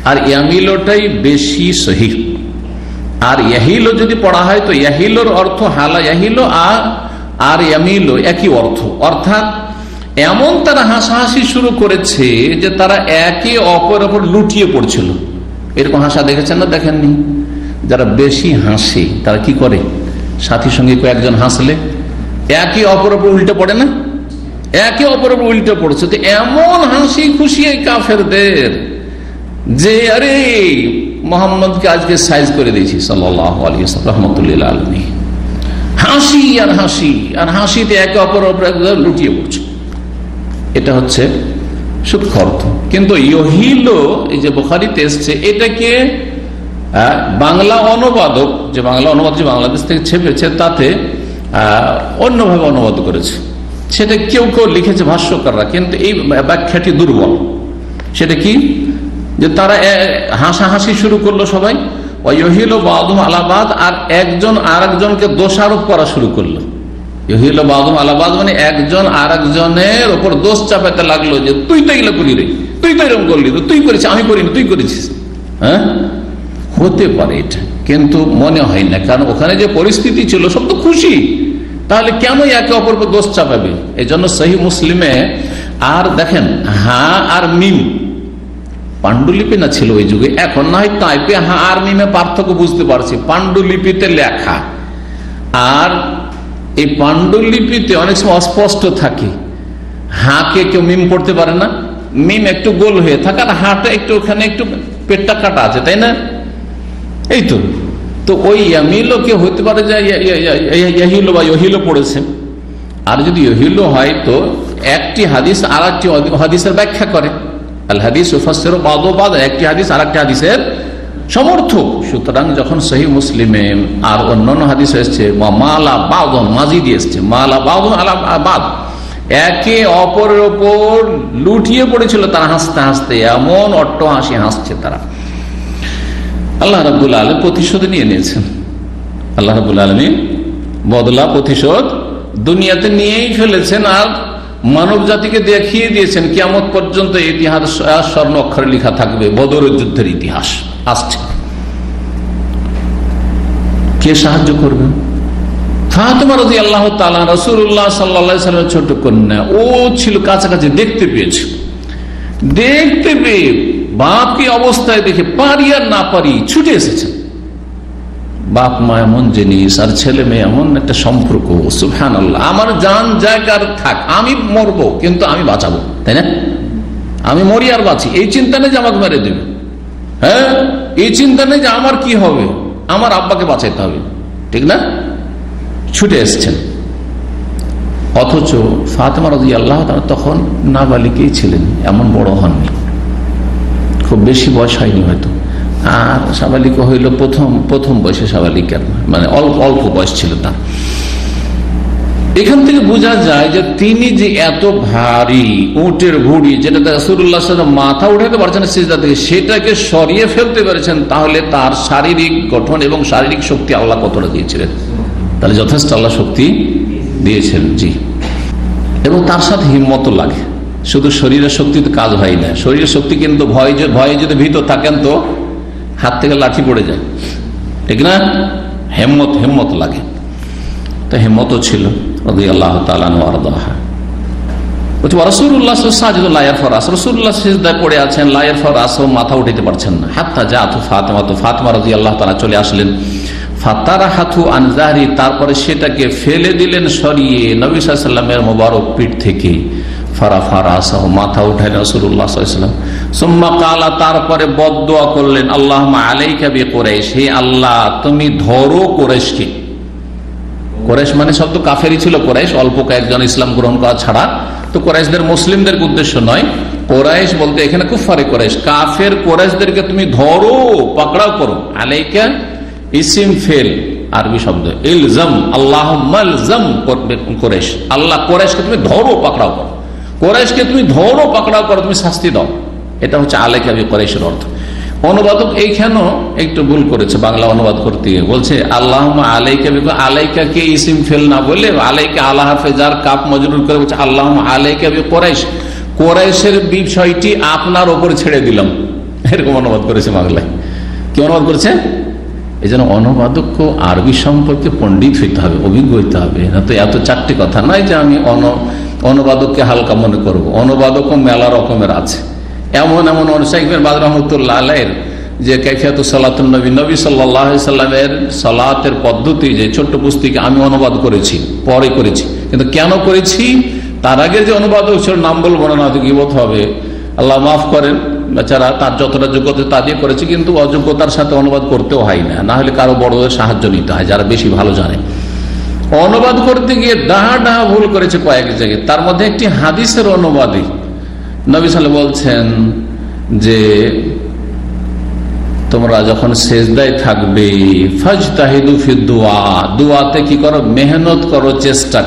আর ইয়ামিলটাই বেশি সহিহ। আর ইয়াহিলও যদি পড়া হয় তো ইয়াহিলোর অর্থ হালা ইয়াহিলো, আর ইয়ামিলও একই অর্থ। অর্থাৎ এমন তারা হাসাহাসি শুরু করেছে যে তারা একে অপরের উপর লুটিয়ে পড়ছিল। এরকম হাসা দেখেছেন না? দেখেননি? যারা বেশি হাসে তারা কি করে, সাথীর সঙ্গে কয়েকজন হাসলে একে অপরের উপর উল্টে পড়ে না? একে অপরের উপর উল্টে পড়ছে। তো এমন হাসি খুশি এই কাফেরদের যে আরে মোহাম্মদকে আজকে সাইজ করে দিয়েছি সাল্লাল্লাহু আলাইহি ওয়াসাল্লাম রাহমাতুল্লিল আলামিন। হাসি আর হাসি আর হাসিতে একে অপরের উপর লুটিয়ে পড়ছে। এটা হচ্ছে সূক্ষ্ম অর্থ। কিন্তু ইহিলো, এই যে বুখারীতে এসছে, এটাকে বাংলা অনুবাদক, যে বাংলা অনুবাদ যে বাংলাদেশ থেকে ছেপেছে, তাতে অন্যভাবে অনুবাদ করেছে। সেটা কেউ কেউ লিখেছে ভাষ্যকাররা, কিন্তু এই ব্যাখ্যাটি দুর্বল। সেটা কি, যে তারা হাসাহাসি শুরু করলো সবাই, ইহিলো বাযুহুম আলা বায, আর একজন আর একজনকে দোষারোপ করা শুরু করলো। ইহিলো বাযুহুম আলা বায মানে একজন আর একজনের ওপর দোষ চাপাতে লাগলো, যে তুই তো এগুলো করি রে, তুই তো এরকম করলি, তুই করেছিস, আমি করিনি, তুই করেছিস। হ্যাঁ, হতে পারে এটা, কিন্তু মনে হয় না, কারণ ওখানে যে পরিস্থিতি ছিল সব তো খুশি, তাহলে কেন একে অপর দোষ চাপাবে? এই জন্য সহিহ মুসলিমে, আর দেখেন হা আর মিম পাণ্ডুলিপি না ছিল ওই যুগে, এখন না হয় টাইপে হা আর মিমে পার্থক্য বুঝতে পারছি। পাণ্ডুলিপিতে লেখা আর এই পাণ্ডুলিপিতে অনেক সময় অস্পষ্ট থাকে। হাকে কেউ মিম পড়তে পারে না, মিম একটু গোল হয়ে থাকে, আর হাটা একটু ওখানে একটু পেটটা কাটা আছে, তাই না? এই তো। তো ওই ইয়ামিলো কে হতে পারে যে ইয়াহিলো বা ইহিলো পড়েছে। আর যদি ইহিলো হয় তো একটি হাদিস আর একটি হাদিসের ব্যাখ্যা করে। আল হাদিস মুফাসসিরু বাযুহু বাযা, একটি হাদিস আর একটি হাদিসের সমর্থক। সুতরাং যখন সহিহ মুসলিমে আর অন্যান্য হাদিস এসছে মালা বাদ, মাজিদ এসছে মালা বাদ আলা বাদ, একে অপরের ওপর লুটিয়ে পড়েছিল তারা হাসতে হাসতে, এমন অট্ট হাসি হাসছে তারা। আল্লাহ রাব্বুল আলামিন প্রতিশোধ নিয়ে নিয়েছেন। আল্লাহ রাব্বুল আলামিন বদলা প্রতিশোধ দুনিয়াতে নিয়েই ফেলেছেন, আর মানব জাতিকে দেখিয়ে দিয়েছেন কিয়ামত পর্যন্ত ইতিহাস স্বর্ণ অক্ষরে লেখা থাকবে। বদরের যুদ্ধের ইতিহাস আসছে। কে সাহায্য করবে? ফাতেমা রাদিয়াল্লাহু তাআলা, রাসূলুল্লাহ সাল্লাল্লাহু আলাইহি ওয়াসাল্লামের ছোট কন্যা, ও ছিল কাছাকাছি, দেখতে পেয়েছে। দেখতে পেয়ে বাপকে অবস্থায় দেখে পারি আর না পারি ছুটে এসেছে। বাপ মা এমন জিনিস, আর ছেলে মেয়ে এমন একটা সম্পর্ক, সুবহানাল্লাহ। আমার জান জায়গার থাক, আমি মরবো কিন্তু আমি বাঁচাবো, তাই না? আমি মরি আর বাঁচি, এই চিন্তা নেই যে আমাকে মেরে দেবে। হ্যাঁ, এই চিন্তা নেই যে আমার কি হবে, আমার আব্বাকে বাঁচাইতে হবে, ঠিক না? ছুটে এসছেন। অথচ ফাতেমা রাদিয়াল্লাহু তাআলা তখন নাবালিকই ছিলেন, এমন বড় হননি, খুব বেশি বয়স হয়নি হয়তো। আর সাবালিকা হইল প্রথম বয়সে সাবালিকার, মানে অল্প বয়স ছিল তার। এখান থেকে বোঝা যায় যে তিনি যে এত ভারী উটের ভুড়ি, যেটা রাসূলুল্লাহ সাল্লাল্লাহু আলাইহি ওয়াসাল্লাম মাথা উঠাতে পারছেন সিজদা থেকে, সেটাকে সরিয়ে ফেলতে পেরেছেন। তাহলে তার শারীরিক গঠন এবং শারীরিক শক্তি আল্লাহ কতটা দিয়েছিলেন? তাহলে যথেষ্ট আল্লাহ শক্তি দিয়েছেন, জি। এবং তার সাথে হিম্মতও লাগে। শুধু শরীরের শক্তিতে কাজ হয় না, শরীরের শক্তি কিন্তু ভয়ে যদি ভীত থাকেন তো হাত থেকে লাঠি পড়ে যায়, ঠিক না? হিম্মত লাগে। তো হিম্মতও ছিল রাদিয়াল্লাহু তাআলা আনহু আরদাহা। রাসূলুল্লাহ সাজিদুল লা ইয়ারফা রাস, রাসূলুল্লাহ সিজদায় পড়ে আছেন, লা ইয়ারফা রাস, মাথা উঠাতে পারছেন না। হাত্তা জাআতু ফাতিমা, তো ফাতিমা রাদিয়াল্লাহু তাআলা চলে আসলেন। ফাতারাহাতু আন যাহরি, তারপরে সেটাকে ফেলে দিলেন সরিয়ে নবী সাল্লাল্লাহু আলাইহি ওয়াসাল্লামের মোবারক পিঠ থেকে। ফারাফা রাসাহু, মাথা উঠালেন রাসূলুল্লাহ সাল্লাল্লাহু আলাইহি ওয়াসাল্লাম। সুম্মা ক্বালা, তারপরে বদদুয়া করলেন, আল্লাহুম্মা আলাইকা বিকুরাইশ, হে আল্লাহ তুমি ধরো কুরাইশকে। কুরাইশ মানে শব্দ কাফেরই ছিল কুরাইশ, অল্প কয়েকজন ইসলাম গ্রহণ করা ছাড়া। তো কুরাইশদের মুসলিমদের উদ্দেশ্য নয়, কুরাইশ বলতে এখানে কুফারে কুরাইশ, কাফের কুরাইশদেরকে তুমি ধরো, পাকড়াও করো। আলাইকা ইসিম ফেল, আরবি শব্দ ইলজাম, আল্লাহুম্মা ইলজাম কুরাইশ, আল্লাহ কুরাইশকে তুমি ধরো পাকড়াও করো, কুরাইশকে তুমি ধরো পাকড়াও করো, তুমি শাস্তি দাও। এটা হচ্ছে আলাইকা বিকুরাইশের অর্থ। অনুবাদক এইখানেও একটু ভুল করেছে, বাংলা অনুবাদ করতে গিয়ে বলছে আল্লাহুম্মা আলাইকা বিকুরাইশ, আলাইকা কে ইসিম ফেল না বলে আলাইকা আলা হাফেজার কাপ মজরুর করে বলছে আল্লাহুম্মা আলাইকা বিকুরাইশ, কুরাইশের বিষয়টি আপনার ওপর ছেড়ে দিলাম, এরকম অনুবাদ করেছে বাংলায়। কি অনুবাদ করেছে? এই জন্য অনুবাদক আরবি সম্পর্কে পণ্ডিত হইতে হবে, অভিজ্ঞ হইতে হবে, না তো এত চারটি কথা নয় যে আমি অনুবাদককে হালকা মনে করব। অনুবাদকও মেলা রকমের আছে। এমন শাইখ বাদ রহমতুল্লাহ আলাইহির যে কাইফিয়াতুস সালাতুন নবী, নবী সাল্লাল্লাহু আলাইহি সাল্লামের সালাতের পদ্ধতি, যে ছোট্ট পুস্তিকা আমি অনুবাদ করেছি, পরে করেছি। কিন্তু কেন করেছি? তার আগে যে অনুবাদক ছিল, নাম বলবো না, তো গীবত হবে, আল্লাহ মাফ করেন, বেচারা তার যতটা যোগ্যতা তা দিয়ে করেছে, কিন্তু অযোগ্যতার সাথে অনুবাদ করতেও হয় না, হলে কারো বড়দের সাহায্য নিতে হয় যারা বেশি ভালো জানে। অনুবাদ করতে গিয়ে ডাহা ভুল করেছে কয়েক জায়গায়। তার মধ্যে একটি হাদিসের অনুবাদে নবী সাল্লাল্লাহু আলাইহি বলছেন যে তোমরা যখন সেজদায় থাকবে ফাজতাহিদু ফি দুআ, দুআতে কি করো? মেহনত করো, চেষ্টা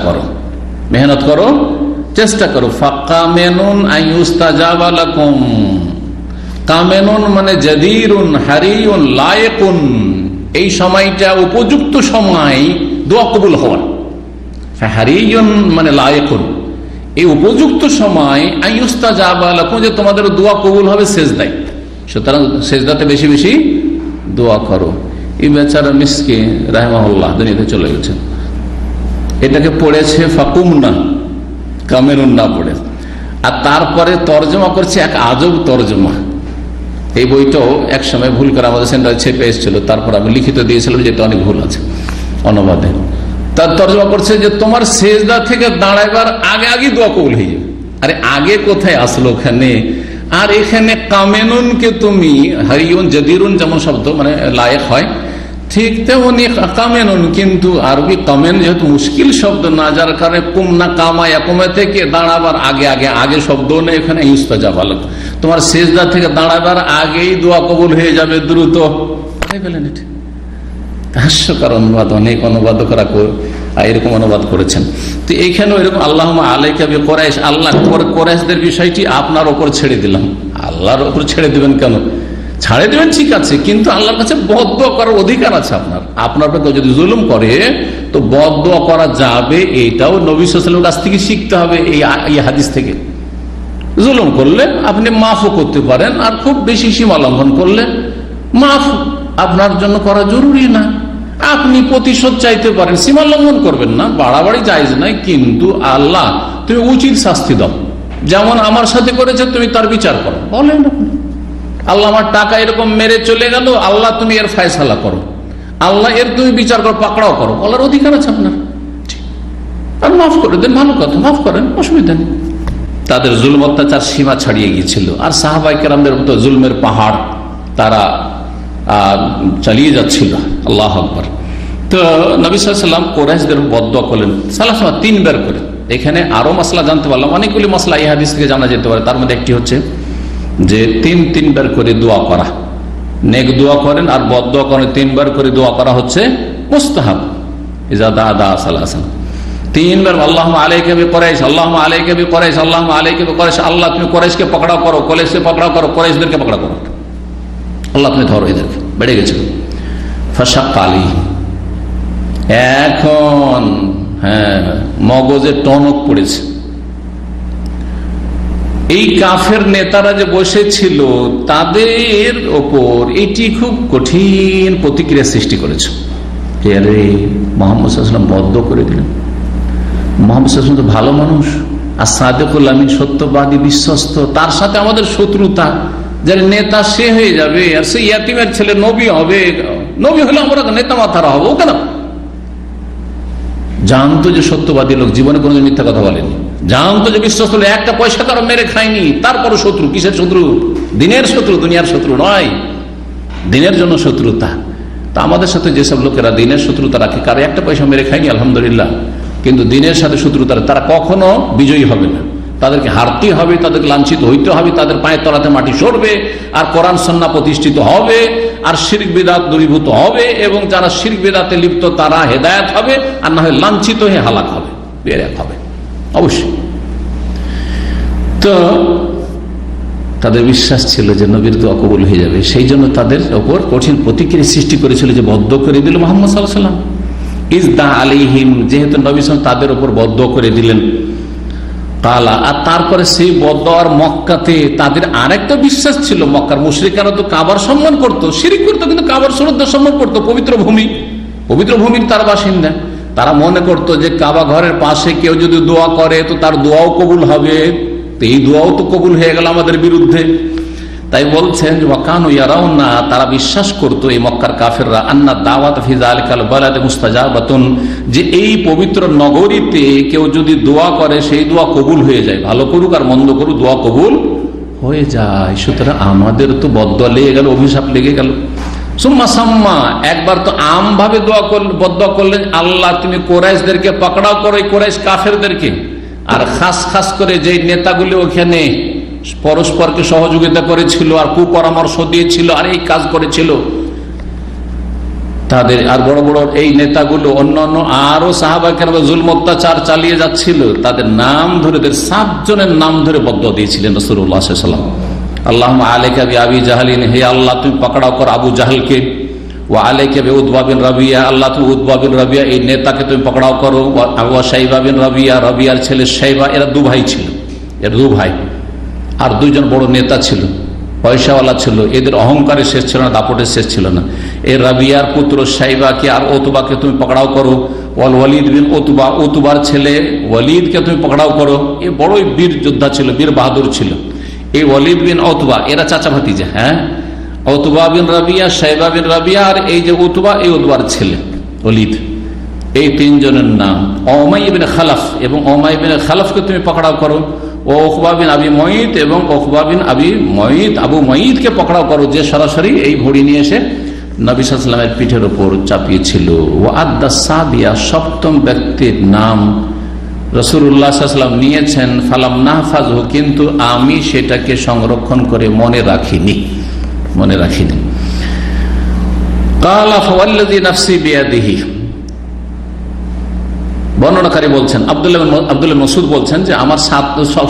করো। ফাকামেনুন আইয়ুস্তাজাবা লাকুম, কামেনুন মানে জাদিরুন হারিউন লায়েকুন, এই সময়টা উপযুক্ত সময় দোয়া কবুল হওয়ার। হারিউন মানে লায়েকুন, এই উপযুক্ত সময় আইয়ুস্তাজাবা লাকুম, যে তোমাদের দোয়া কবুল হবে সেজদায়। সুতরাং সেজদাতে বেশি বেশি দোয়া করো। এই বেচারা মিসকিন রাহিমাহুল্লাহ দুনিয়াতে চলে গেছেন, এটাকে পড়েছে ফাকুমনা, কামেনুন না পড়ে। আর তারপরে তর্জমা করছে এক আজব তর্জমা। এই বইটাও এক সময় ভুল করে আমাদের সেন্টারে ছেপে এসেছিল, তারপর আমি লিখিত দিয়েছিলাম যেটা অনেক ভুল আছে অনুবাদে। তার তর্জমা করছে যে তোমার সেজদা থেকে দাঁড়াইবার আগে দোয়া কবুল হয়ে যাবে। আরে আগে কোথায় আসলো? ওখানে আর এখানে কামেনুনকে তুমি হারিউন জাদিরুন যেমন শব্দ মানে লায়েক হয়, ঠিক তেমনি কামেনুন, কিন্তু আরবি কামেন যেহেতু মুশকিল শব্দ না, যার কারণে কুমনা কামা একমে থেকে দাঁড়াবার আগে আগে আগে শব্দ নেই এখানে ইস্তাজাব আলাক, তোমার সেজদা থেকে দাঁড়াবার আগেই দোয়া কবুল হয়ে যাবে দ্রুত। হাস্যকর অনুবাদ, অনেক অনুবাদকরা এরকম অনুবাদ করেছেন। তো এইখানেও এরকম আল্লাহুম্মা আলাইকা বিকুরাইশ, আল্লাহ কুরাইশদের বিষয়টি আপনার ওপর ছেড়ে দিলাম। আল্লাহর ওপর ছেড়ে দিবেন কেন? ছাড়ে দিবেন ঠিক আছে, কিন্তু আল্লাহর কাছে বদদোয়া করার অধিকার আছে আপনার। আপনার উপর যদি জুলুম করে তো বদদোয়া করা যাবে, এইটাও নবী সাল্লাল্লাহু আলাইহি ওয়াসাল্লামের কাছ থেকে শিখতে হবে। এই হাদিস থেকে জুলুম করলে আপনি মাফও করতে পারেন, আর খুব বেশি সীমা লঙ্ঘন করলে মাফ আপনার জন্য করা জরুরি না। আপনি প্রতিশোধ চাইতে পারেন, সীমা লঙ্ঘন করবেন না, বাড়াবাড়ি জায়েজ নাই, কিন্তু আল্লাহ তুমি উচিত শাস্তি দাও, যেমন আমার সাথে করেছে তুমি তার বিচার করো। বলেন আল্লাহ আমার টাকা এরকম মেরে চলে গেল, আল্লাহ তুমি এর ফায়সালা করো, আল্লাহ এর তুমি বিচার করো, পাকড়াও করো, বলার অধিকার আছে আপনার। আর মাফ করে দেন, ভালো কথা, মাফ করেন, অসুবিধা নেই। তাদের জুলম অত্যাচার সীমা ছাড়িয়ে গিয়েছিল, আর সাহাবায়ে কেরামদের মতো জুলমের পাহাড় তারা চালিয়ে যাচ্ছিল। আল্লাহু আকবার। তো নবী সাল্লাল্লাহু আলাইহি ওয়াসাল্লাম কুরাইশদের বদদোয়া করলেন সালাসা, 3 বার করে। এখানে আরো মাসলা জানতে পারলাম, অনেকগুলি মাসলা এই হাদিস থেকে জানা যেতে পারে। তার মধ্যে একটি হচ্ছে যে 3 বার করে দোয়া করা, নেক দোয়া করেন আর বদদোয়া করেন, 3 বার করে দোয়া করা হচ্ছে মুস্তাহাব। ইজা দা সালাসান 3 বার আল্লাহুম্মা আলাইকা বিকুরাইশ, আল্লাহুম্মা আলাইকা বিকুরাইশ, আল্লাহুম্মা আলাইকা বিকুরাইশ, আল্লাহ তুমি কুরাইশকে পকড়াও করো, কুরাইশকে পকড়াও করো, কুরাইশদেরকে পকড়াও করো, আল্লাহ তুমি ধরো এদেরকে, বেড়ে গেছে। ফাশাক্কা আলাইহিম, এখন মগজে টনক পড়েছে। এই কাফের নেতারা যে বসেছিল তাদের ওপর এটি খুব কঠিন প্রতিক্রিয়া সৃষ্টি করেছে। আরে মুহাম্মদ সাল্লাল্লাহু আলাইহি ওয়াসাল্লাম বদ্ধ করে দিলেন। মুহাম্মদ সাল্লাল্লাহু আলাইহি ওয়াসাল্লাম তো ভালো মানুষ, আর সাদিকুল আমিন সত্যবাদী বিশ্বস্ত, তার সাথে আমাদের শত্রুতা, যার নেতা সে হয়ে যাবে, আর সে ইয়াতিমের ছেলে নবী হবে, নবী হলে আমরা নেতা মাথারা হবো কেন? জানতো যে সত্যবাদী লোক, জীবনে কোনোদিন মিথ্যা কথা বলেনি, জানতো যে বিশ্বস্ত, একটা পয়সা কারো মেরে খায়নি, তারপরও শত্রু। কিসের শত্রু? দিনের শত্রু, দুনিয়ার শত্রু নয়, দিনের জন্য শত্রুতা। তা আমাদের সাথে যেসব লোকেরা দিনের শত্রুতা রাখে, কারো একটা পয়সা মেরে খায়নি আলহামদুলিল্লাহ, কিন্তু দিনের সাথে শত্রুতা, তারা কখনো বিজয়ী হবে না, তাদেরকে হারতে হবে, তাদেরকে লাঞ্ছিত হইতে হবে, তাদের পায়ের তলাতে মাটি সরবে, আর কোরআন সুন্নাহ প্রতিষ্ঠিত হবে, আর শিরক বিদআত দূরীভূত হবে, এবং যারা শিরক বিদআতে লিপ্ত তারা হেদায়েত হবে, আর না হয় লাঞ্ছিত হয়ে হালাক হবে, বেরেক হবে অবশ্যই। তো তাদের বিশ্বাস ছিল যে নবীর দোয়া কবুল হয়ে যাবে, সেই জন্য তাদের ওপর কঠিন প্রতিক্রিয়া সৃষ্টি করেছিল, যে বদ্ধ করে দিল মুহাম্মদ সাল্লাল্লাহু আলাইহি ওয়াসাল্লাম। ইজদা আলাইহিম, যেহেতু নবী সাল্লাল্লাহু তাদের ওপর বদ্ধ করে দিলেন, কালা, আর তারপরে সেই বদদোয়ার মক্কাতে তাদের আরেকটা বিশ্বাস ছিল। মক্কার মুশরিকরা তো কাবার সম্মান করত, শিরক করত, কিন্তু কাবার শ্রদ্ধা সম্মান করত, পবিত্র ভূমির তার বাসিন্দা। তারা মনে করত যে কাবা ঘরের পাশে কেউ যদি দোয়া করে তো তার দোয়াও কবুল হবে, তো এই দোয়াও তো কবুল হয়ে গেল আমাদের বিরুদ্ধে। তাই বলছেন ওয়াকানু ইয়ারাউনা, তারা বিশ্বাস করত এই মক্কার কাফেররা, আন্না দাওয়াত ফি যালিকাল বালাদে মুস্তাজাবাতুন, যে এই পবিত্র নগরীতে কেউ যদি দোয়া করে সেই দোয়া কবুল হয়ে যায়, ভালো করুক আর মন্দ করুক দোয়া কবুল হয়ে যায়। সুতরাং আমাদের তো বদদোয়া লেগে গেল, অভিশাপ লেগে গেল। সুম্মা সাম্মা, একবার তো আম ভাবে বদদোয়া করলেন, আল্লাহ তুমি কুরাইশদেরকে পাকড়াও করো, কুরাইশ কাফেরদেরকে, আর খাস করে যে নেতাগুলি ওখানে পরস্পরকে সহযোগিতা করেছিল আর কুপরামর্শ দিয়েছিল আর এই কাজ করেছিল তাদের, আর বড় বড় এই নেতাগুলো অন্যান্য আরো সাহাবায়ে কেরাম জুলম অত্যাচার চালিয়ে যাচ্ছিল, তাদের নাম ধরে, 7 জনের নাম ধরে বদদোয়া দিয়েছিলেন রাসূলুল্লাহ সাল্লাল্লাহু আলাইহি ওয়াসাল্লাম। আল্লাহুম্মা আলাইকা বিআবি জাহলিন, হে আল্লাহ তুমি পাকড়াও কর আবু জাহলকে, ওয়া আলাইকা বিউতবা বিন রাবিয়া, আল্লাহ তুমি উতবা বিন রাবিয়া এই নেতাকে তুমি পাকড়াও করো, ওয়া শাইবা বিন রাবিয়া, রাবিয়ার ছেলে শাইবা, এরা 2 ভাই ছিল, এর 2 ভাই, আর 2 জন বড় নেতা ছিল, পয়সাওয়ালা ছিল, এদের অহংকারের শেষ ছিল না, দাপটের শেষ ছিল না। এই রাবিয়ার পুত্র শাইবাকে আর ওতবাকে তুমি পকড়াও করো, ওয়াল ওয়ালিদ বিন ওতবা, ওতবার ছেলে ওয়ালিদকে তুমি পকড়াও করো, এ বড়ই বীর যোদ্ধা ছিল, বীর বাহাদুর ছিল। এই ওয়ালিদ বিন ওতবা এরা চাচা ভাতিজা, ওতবা বিন রাবিয়া, শাইবা বিন রাবিয়া, আর এই যে ওতবা, এই ওতবার ছেলে ওয়ালিদ, এই 3 জনের নাম। উমাইয়া বিন খালাফ, এবং উমাইয়া বিন খালাফকে তুমি পকড়াও করো, ও উকবা বিন আবি মুইত এবং উকবা বিন আবি মুইত আবু মুইতকে পকড়াও করো, যে সরাসরি এই ভড়ি নিয়ে এসে নবী সাল্লাল্লাহু আলাইহি ওয়াসাল্লামের পিঠের উপর চাপিয়েছিল। ওয়া আদ্দা সাবিয়া, সপ্তম ব্যক্তির নাম রাসূলুল্লাহ সাল্লাল্লাহু আলাইহি ওয়াসাল্লাম নিয়েছেন। ফালাম নাহফাজহু, কিন্তু আমি সেটাকে সংরক্ষণ করে মনে রাখিনি। ক্বালা ফাওয়াল্লাযী নাফসি বিয়াদিহি, বর্ণনাকারী বলছেন আব্দুল্লাহ মাসউদ বলছেন যে আমার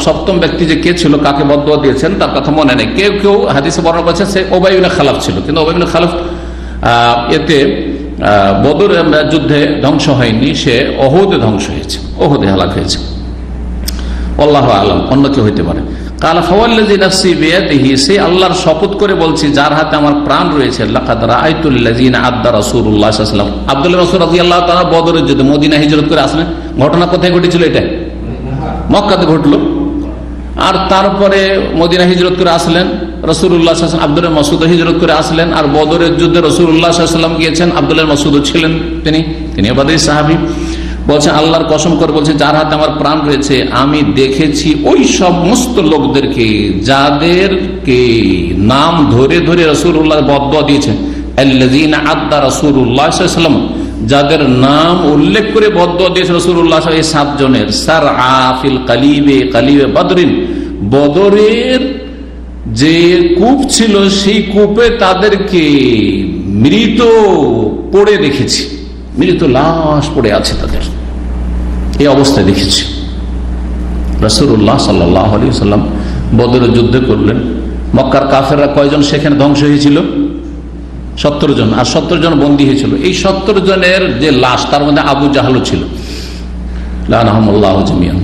সপ্তম ব্যক্তি যে কে ছিল, কাকে বদদুয়া দিয়েছেন তার কথা মনে নেই। কেউ হাদিসে বর্ণনা করেছেন সে উবাই ইবনে খালাফ ছিল, কিন্তু উবাই ইবনে খালাফ এতে বদর যুদ্ধে ধ্বংস হয়নি, সে ওহুদে ধ্বংস হয়েছে, ওহুদে হালাক হয়েছে। আল্লাহু আ'লাম, অন্য কেউ হইতে পারে। কালা ফাওয়াল্লাযী নাফসি বিয়াদিহি, সে আল্লাহর শপথ করে বলছি যার হাতে আমার প্রাণ রয়েছে, লাকাদ রাআইতুল্লাযীনা আদ্দা রাসূলুল্লাহ সাল্লাল্লাহু আলাইহি ওয়াসাল্লাম। আব্দুল্লাহ মাসউদ রাদিয়াল্লাহু তাআলা বদরের যুদ্ধে মদিনা হিজরত করে আসলেন। ঘটনা কোথায় ঘটেছিল? এটা মক্কাতে ঘটলো। আর তারপরে মদিনা হিজরত করে আসলেন রাসূলুল্লাহ সাল্লাল্লাহু আলাইহি ওয়াসাল্লাম, আব্দুল্লাহ মাসউদ হিজরত করে আসলেন। আর বদরের যুদ্ধে রাসূলুল্লাহ সাল্লাল্লাহু আলাইহি ওয়াসাল্লাম গিয়েছেন, আব্দুল্লাহ মাসউদ ছিলেন, তিনি বদরের সাহাবী। বলছেন আল্লাহর কসম করে বলছে যার হাতে আমার প্রাণ রয়েছে, আমি দেখেছি ওই সমস্ত লোকদেরকে যাদেরকে নাম ধরে ধরে রাসূলুল্লাহ বদদুয়া দিয়েছেন, আল্লাযীনা আদ্দা রাসূলুল্লাহ সাল্লাল্লাহু আলাইহি ওয়াসাল্লাম, যাদের নাম উল্লেখ করে বদদুয়া দিয়েছে রাসূলুল্লাহ এই 7 জনের। সারআ ফিল কালিবে বদরিন, বদরের যে কূপ ছিল সেই কূপে তাদেরকে মৃত পড়ে দেখেছি, মৃত লাশ পড়ে আছে তাদের, এই অবস্থায় দেখেছি। রাসূলুল্লাহ সাল্লাল্লাহু আলাইহি ওয়াসাল্লাম বদরের যুদ্ধ করলেন। মক্কার কাফেররা কয়জন সেখানে ধ্বংস হয়েছিল? 70 জন, আর 70 জন বন্দী হয়েছিল। এই 70 জনের যে লাশ, তার মধ্যে আবু জাহলও ছিল, লানাহুমুল্লাহু জামিআন।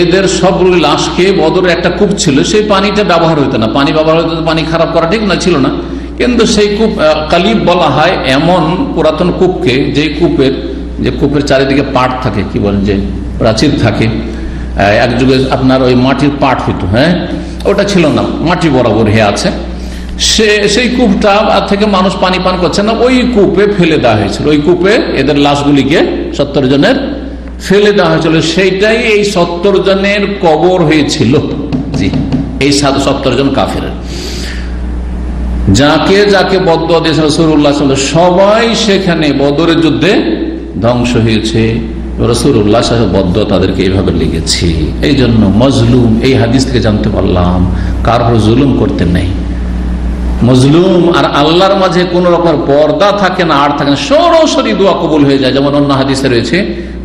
এদের সবগুলো লাশকে, বদরের একটা কূপ ছিল, সেই পানিটা ব্যবহার হতো না, পানি ব্যবহার হতো, পানি খারাপ করা ঠিক না, ছিল না। কিন্তু সেই কূপ কালিব বলা হয় এমন পুরাতন কূপকে, যে কূপের চারিদিকে পাট থাকে, কি বলেন, যে প্রাচীর থাকে। এক যুগে আপনার ওই মাটির পাট হইতো, হ্যাঁ, ওটা ছিল না, মাটি বরাবর হয়ে আছে। সেই কূপটা থেকে মানুষ পানি পান করছে না, ওই কূপে ফেলে দেওয়া হয়েছিল। ওই কূপে এদের লাশগুলিকে 70 জনের ফেলে দেওয়া হয়েছিল। সেইটাই এই 70 জনের কবর হয়েছিল। জি, এই 70 জন কাফেরের যাকে যাকে বদদুয়া দিয়েছেন রাসূলুল্লাহ সাল্লাল্লাহু আলাইহি ওয়াসাল্লাম, সবাই সেখানে বদরের যুদ্ধে ধ্বংস হয়েছে। রাসূলুল্লাহ সাল্লাল্লাহু আলাইহি ওয়াসাল্লাম বদদুয়া তাদেরকে এইভাবে লেগেছে। এই জন্য মজলুম, এই হাদিস থেকে জানতে পারলাম কারোর জুলুম করতে নেই। মজলুম আর আল্লাহর মাঝে কোন রকম পর্দা থাকে না, আর থাকে না, সরাসরি দোয়া কবুল হয়ে যায়। যেমন অন্য হাদিসে রয়েছে,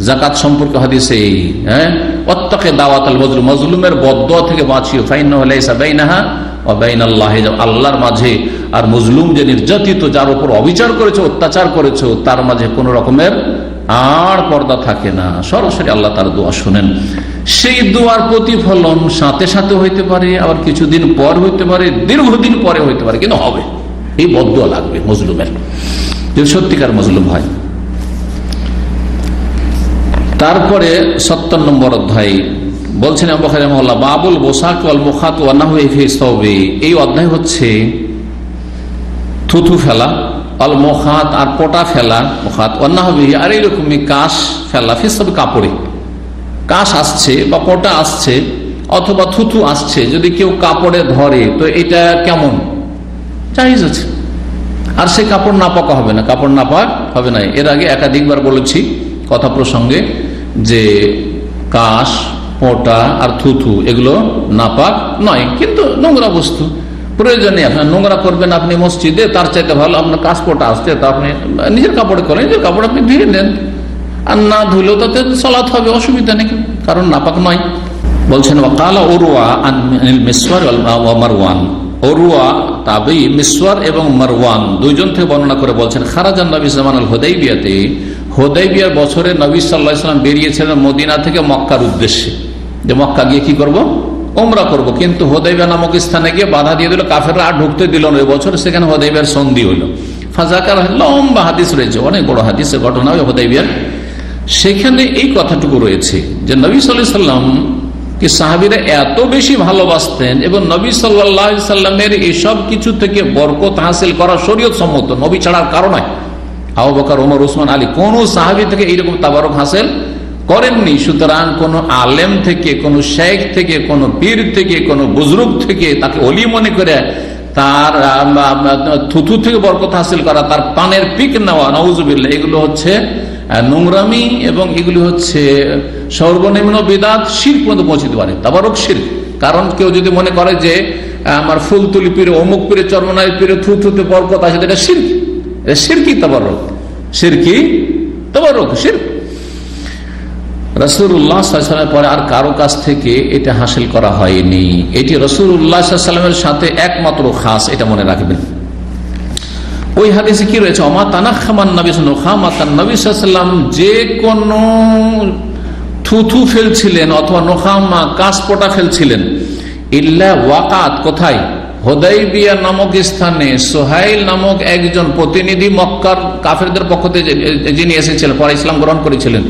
যাকাত সম্পর্কে হাদিসে, হ্যাঁ, ওয়াত্তাকি দাওয়াতাল মজলুম, মজলুমের বদদুয়া থেকে বাঁচিও, ফাইন্নাহু লাইসা বাইনাহা ওয়া বাইনাল্লাহি, আল্লাহর মাঝে আর মজলুম যে নির্যাতিত, যার উপর অবিচার করেছে, অত্যাচার করেছে, তার মাঝে কোন রকমের আর পর্দা থাকে না, সরাসরি আল্লাহ তার দোয়া শুনেন। সেই দোয়ার প্রতিফলন সাথে সাথে হইতে পারে, আবার কিছুদিন পর হইতে পারে, দীর্ঘদিন পরে হইতে পারে, কিন্তু হবে। এই বদদুয়া লাগবে মজলুমের, যদি সত্যিকার মজলুম হয়। তারপরে 70 নম্বর অধ্যায় বলছেন বাবুল বোসাক ওয়াল মুখাত ওয়া নাহওয়ি ফি সাওবি। এই অধ্যায় হচ্ছে থুথু ফেলা, আল মুখাত আর পোটা ফেলা, মুখাত ওয়া নাহওয়ি আর এইরকমই কাশ ফেলা, ফি সাওবি কাপড়ে। কাশ আসছে বা পোটা আসছে অথবা থুথু আসছে, যদি কেউ কাপড়ে ধরে তো এটা কেমন জায়েজ আছে। আর সে কাপড় নাপাক হবে না, কাপড় নাপাক হবে না। এর আগে একাধিকবার বলেছি কথা প্রসঙ্গে যে কাশ, পোটা আর থুথু এগুলো নাপাক নয়, কিন্তু নোংরা বস্তু, প্রয়োজনে আপনার নোংরা করবেন আপনি মসজিদে, তার চাইতে ভালো আপনার কাশ পোটা আসছে তা আপনি নিজের কাপড়ে করেন, নিজের কাপড় আপনি ধুয়ে নেন, আর না ধুলেও তাতে সালাত হবে, অসুবিধা নেই, কারণ নাপাক নয়। বলছেন ওয়াকালা উরওয়া আনিল মিসওয়ার ওয়া মারওয়ান, উরওয়া তাবেঈ, মিসওয়ার এবং মারওয়ান দুইজন থেকে বর্ণনা করে বলছেন, খারাজান নবী জামানাল হুদাইবিয়াতে, হুদাইবিয়ার বছরে নবী সাল্লাল্লাহু আলাইহি ওয়াসাল্লাম বেরিয়েছিলেন মদিনা থেকে মক্কার উদ্দেশ্যে, যে মক্কা গিয়ে কি করব, উমরা করব। কিন্তু হুদাইবিয়া নামক স্থানে গিয়ে বাধা দিয়ে দিল, কাফেররা আর ঢুকতে দিল না। ওই বছর সেখানে হুদাইবিয়ার সন্ধি হইল। ফাজাকার, লম্বা হাদিস রয়েছে, অনেক বড় হাদিসের ঘটনা হুদাইবিয়ার। সেখানে এই কথাটুকু রয়েছে যে নবী সাল্লাল্লাহু আলাইহি ওয়াসাল্লাম কি সাহাবীরা এত বেশি ভালোবাসতেন এবং নবী সাল্লাল্লাহু আলাইহি ওয়াসাল্লামের এসব কিছু থেকে বরকত হাসিল করা শরীয়ত সম্মত, নবী ছাড়ার কারণে আবু বকর, ওমর, উসমান, আলী, কোন সাহাবী থেকে এইরকম তাবারক হাসিল করেননি। সুতরাং কোন আলেম থেকে, কোন শেখ থেকে, কোন পীর থেকে, কোন বুজরুগ থেকে তাকে ওলি মনে করে তার থুথু থেকে বরকত হাসিল করা, তার পানের পিক নেওয়া, নাউজুবিল্লাহ, এগুলো হচ্ছে নোংরামি এবং এগুলি হচ্ছে সর্বনিম্ন বিদআত, শিরক পর্যন্ত পৌঁছতে পারে, তাবারক শিরক। কারণ কেউ যদি মনে করে যে আমার ফুল তুলি পীরে, অমুক পীরে, চরমনাই পীরে থুথুতে বরকত আছে, এটা শিরক, এটা শিরকি তাবারক, শিরকি তাবারক, শিরক। রাসূলুল্লাহ সাল্লাল্লাহু আলাইহি ওয়াসাল্লামের পরে আর কারো কাছ থেকে এটা হাসিল করা হয়নি। এটি রাসূলুল্লাহ সাল্লাল্লাহু আলাইহি ওয়াসাল্লামের সাথে একমাত্র খাস, এটা মনে রাখবেন। ওই হাদিসে কি রয়েছে? ওমা তানাখামান নবী নুখামাতান, নবী সাল্লাল্লাহু আলাইহি ওয়াসাল্লাম যে কোনো থুথু ফেলছিলেন অথবা নোখামা কাশপোটা ফেলছিলেন, ইল্লা ওয়াকাত, কোথায়? হুদাইবিয়া নামক স্থানে সুহাইল নামক একজন প্রতিনিধি মক্কার কাফেরদের পক্ষ থেকে যিনি এসেছিলেন, পরে ইসলাম গ্রহণ করেছিলেন,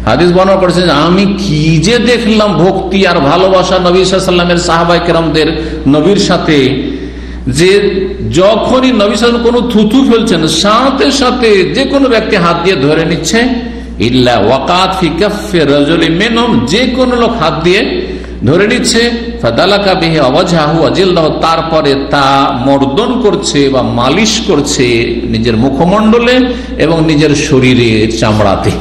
হাদিস বর্ণনা করেছেন, আমি কি যে দেখলাম ভক্তি আর ভালোবাসা নবী সাল্লাল্লাহু আলাইহি ওয়াসাল্লামের সাহাবায়ে কেরামদের নবীর সাথে, যে যখনই নবী সাল্লাল্লাহু আলাইহি ওয়াসাল্লাম কোনো থুথু ফেলছেন সাথে সাথে যে কোনো ব্যক্তি হাত দিয়ে ধরে নিচ্ছে, ইল্লা ওয়াকাত ফি কাফফি রাজুলিন মিনহুম, যে কোনো লোক হাত দিয়ে ধরে নিচ্ছে, ফাদালাকা বিহি ওয়াজহাহু ওয়া জিলদাহু, তারপরে তা মর্দন করছে বা মালিশ করছে নিজের মুখমণ্ডলে এবং নিজের শরীরের চামড়াতে।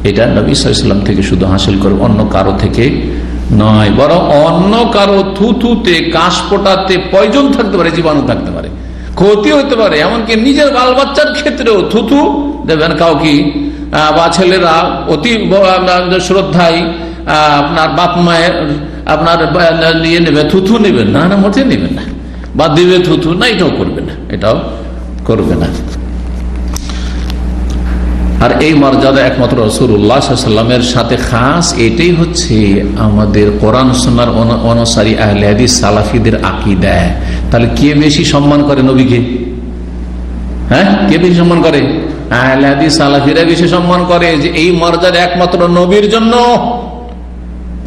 এটা নবী সাল্লাল্লাহু আলাইহি ওয়াসাল্লাম থেকে শুধু হাসিল করে, অন্য কারো থেকে নয়। বরং অন্য কারো থুথুতে, কাশপোটাতে পয়জন থাকতে পারে, জীবাণু থাকতে পারে, ক্ষতি হতে পারে। এমনকি নিজের বাল বাচ্চার ক্ষেত্রেও থুথু দেবেন কাউকে, বা ছেলেরা অতি শ্রদ্ধায় আপনার বাপ মায়ের আপনার নিয়ে নেবে, থুথু নেবেন না, না মোটে নেবেন না, বা দিবে থুথু না, এটাও করবে না, এটাও করবে না। আর এই মর্যাদা একমাত্র রাসূলুল্লাহ সাল্লাল্লাহু আলাইহি ওয়াসাল্লামের সাথে খাস। এটাই হচ্ছে আমাদের কোরআন সুন্নাহর অনুসারী আহলে হাদিস সালাফিদের আকীদা। তাহলে কে বেশি সম্মান করে নবীকে? হ্যাঁ, কে বেশি সম্মান করে? আহলে হাদিস সালাফিরা বেশি সম্মান করে, যে এই মর্যাদা একমাত্র নবীর জন্য।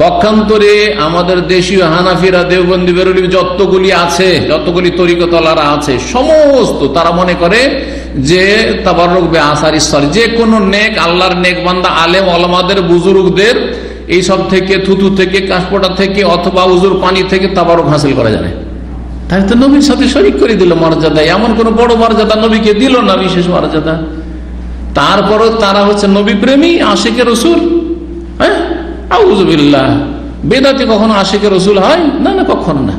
পক্ষান্তরে আমাদের দেশীয় হানাফিরা, দেওবন্দি, বেরলভী যতগুলি আছে, যতগুলি তরিকতলারা আছে, সমস্ত তারা মনে করে যে তাবাররুক বিআসারিস সালিহ, যে কোনো নেক আল্লাহর নেক বান্দা, আলেম ওলামাদের, বুজুর্গদের এইসব থেকে, থুতু থেকে, কাশপোটা থেকে অথবা উজুর পানি থেকে তাবাররুক হাসিল করা যায়। তাই তো নবীর সাথে শরীক করে দিল মর্যাদা। এমন কোন বড় মর্যাদা নবীকে দিল না, বিশেষ মর্যাদা। তারপরও তারা হচ্ছে নবী প্রেমী, আশিকে রাসূল। হ্যাঁ, আউযুবিল্লাহ। বেদাতে কখনো আশিকে রাসূল হয় না? না, কখনো না।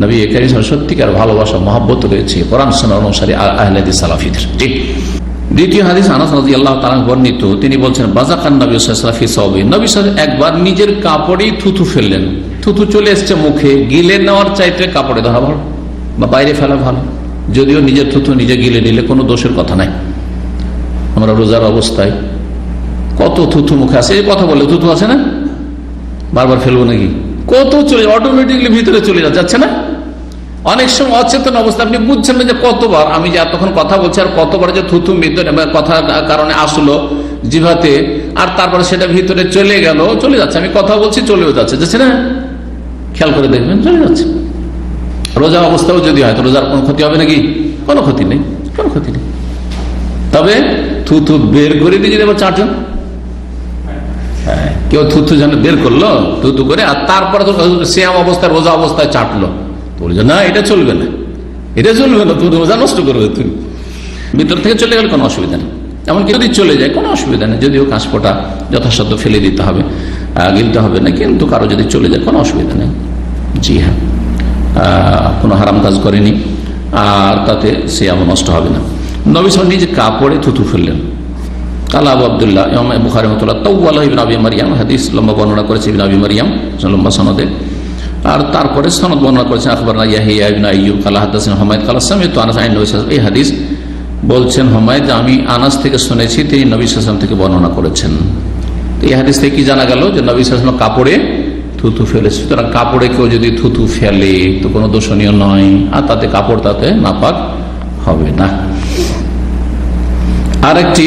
নবী কারীম সত্যিকার ভালোবাসা, মহব্বত রয়েছে কোরআন সুন্নাহ অনুসারী আহলে হাদিস সালাফিদের। ঠিক। দ্বিতীয় হাদিস আনাস রাদিয়াল্লাহু তাআলা বর্ণিত, তিনি বলছেন, বাযাকান নবী সাল্লাল্লাহু আলাইহি ওয়াসাল্লাম ফি সাওবি, নবী সাল্লাল্লাহু আলাইহি ওয়াসাল্লাম একবার নিজের কাপড়েই থুথু ফেললেন। থুথু চলে এসছে মুখে, গিলে নেওয়ার চাইতে কাপড়ে ধরা ভালো বা বাইরে ফেলা ভালো। যদিও নিজের থুথু নিজে গিলে নিলে কোনো দোষের কথা নাই। আমরা রোজার অবস্থায় কত থুথু মুখে আছে, এই কথা বলে থুথু আছে না, বারবার ফেলবো নাকি, কত চলে অটোমেটিকলি ভিতরে চলে যাচ্ছে না। অনেক সময় অচেতন অবস্থা, আপনি বুঝছেন না যে কতবার আমি যে এতক্ষণ কথা বলছি আর কতবার যে থুথু ভিতরে কথার কারণে আসলো জিভাতে, আর তারপরে সেটা ভিতরে চলে গেল, চলে যাচ্ছে। আমি কথা বলছি চলেও যাচ্ছে না, খেয়াল করে দেখবেন চলে যাচ্ছে। রোজা অবস্থাও যদি হয় তো রোজার কোনো ক্ষতি হবে নাকি? কোনো ক্ষতি নেই, কোনো ক্ষতি নেই। তবে থুথু বের করে দিয়ে যদি আবার চাটছেন, কেউ থুথু যেন বের করলো থুথু করে, আর তারপরে তো সিয়াম অবস্থায়, রোজা অবস্থায় চাটলো, বলছে না এটা চলবে না, এটা চলবে না, তুমি রোজা নষ্ট করবে। তুমি ভিতর থেকে চলে গেলে কোনো অসুবিধা নেই, এমনকি যদি চলে যায় কোনো অসুবিধা নেই, যদিও কাশপোটা যথাসাধ্য ফেলে দিতে হবে, গিলতে হবে না, কিন্তু কারো যদি চলে যায় কোনো অসুবিধা নেই। জি হ্যাঁ, কোনো হারাম কাজ করেনি, আর তাতে সিয়াম নষ্ট হবে না। নবী সাল্লাল্লাহু নিজে কাপড়ে থুথু ফেললেন। কালা আবু আব্দুল্লাহ ইমাম বুখারী রাহিমাহুল্লাহ তাওয়াল্লাহ ইবনে আবি মারইয়াম, হাদিস লম্বা বর্ণনা করেছে ইবনে আবি মারইয়াম লম্বা সনদে। আর তারপরে সনদ বর্ণনা করেছেন আখবারনা ইয়াহইয়া ইবনে আইয়ুব কালা হাদাসানা হুমায়দ কালা সামিতু আনাস আন নবী সাল্লাল্লাহু আলাইহি ওয়াসাল্লাম। এই হাদিস বলছেন হুমায়দ, আমি আনাস থেকে শুনেছি, তিনি নবী সাল্লাল্লাহু আলাইহি ওয়াসাল্লাম থেকে বর্ণনা করেছেন। তো এই হাদিস থেকে কি জানা গেল যে নবী সাল্লাল্লাহু আলাইহি ওয়াসাল্লাম কাপড়ে থুথু ফেলেছে। সুতরাং কাপড়ে কেউ যদি থুথু ফেলে তো কোনো দোষণীয় নয়, আর তাতে কাপড় তাতে নাপাক হবে না। আরেকটি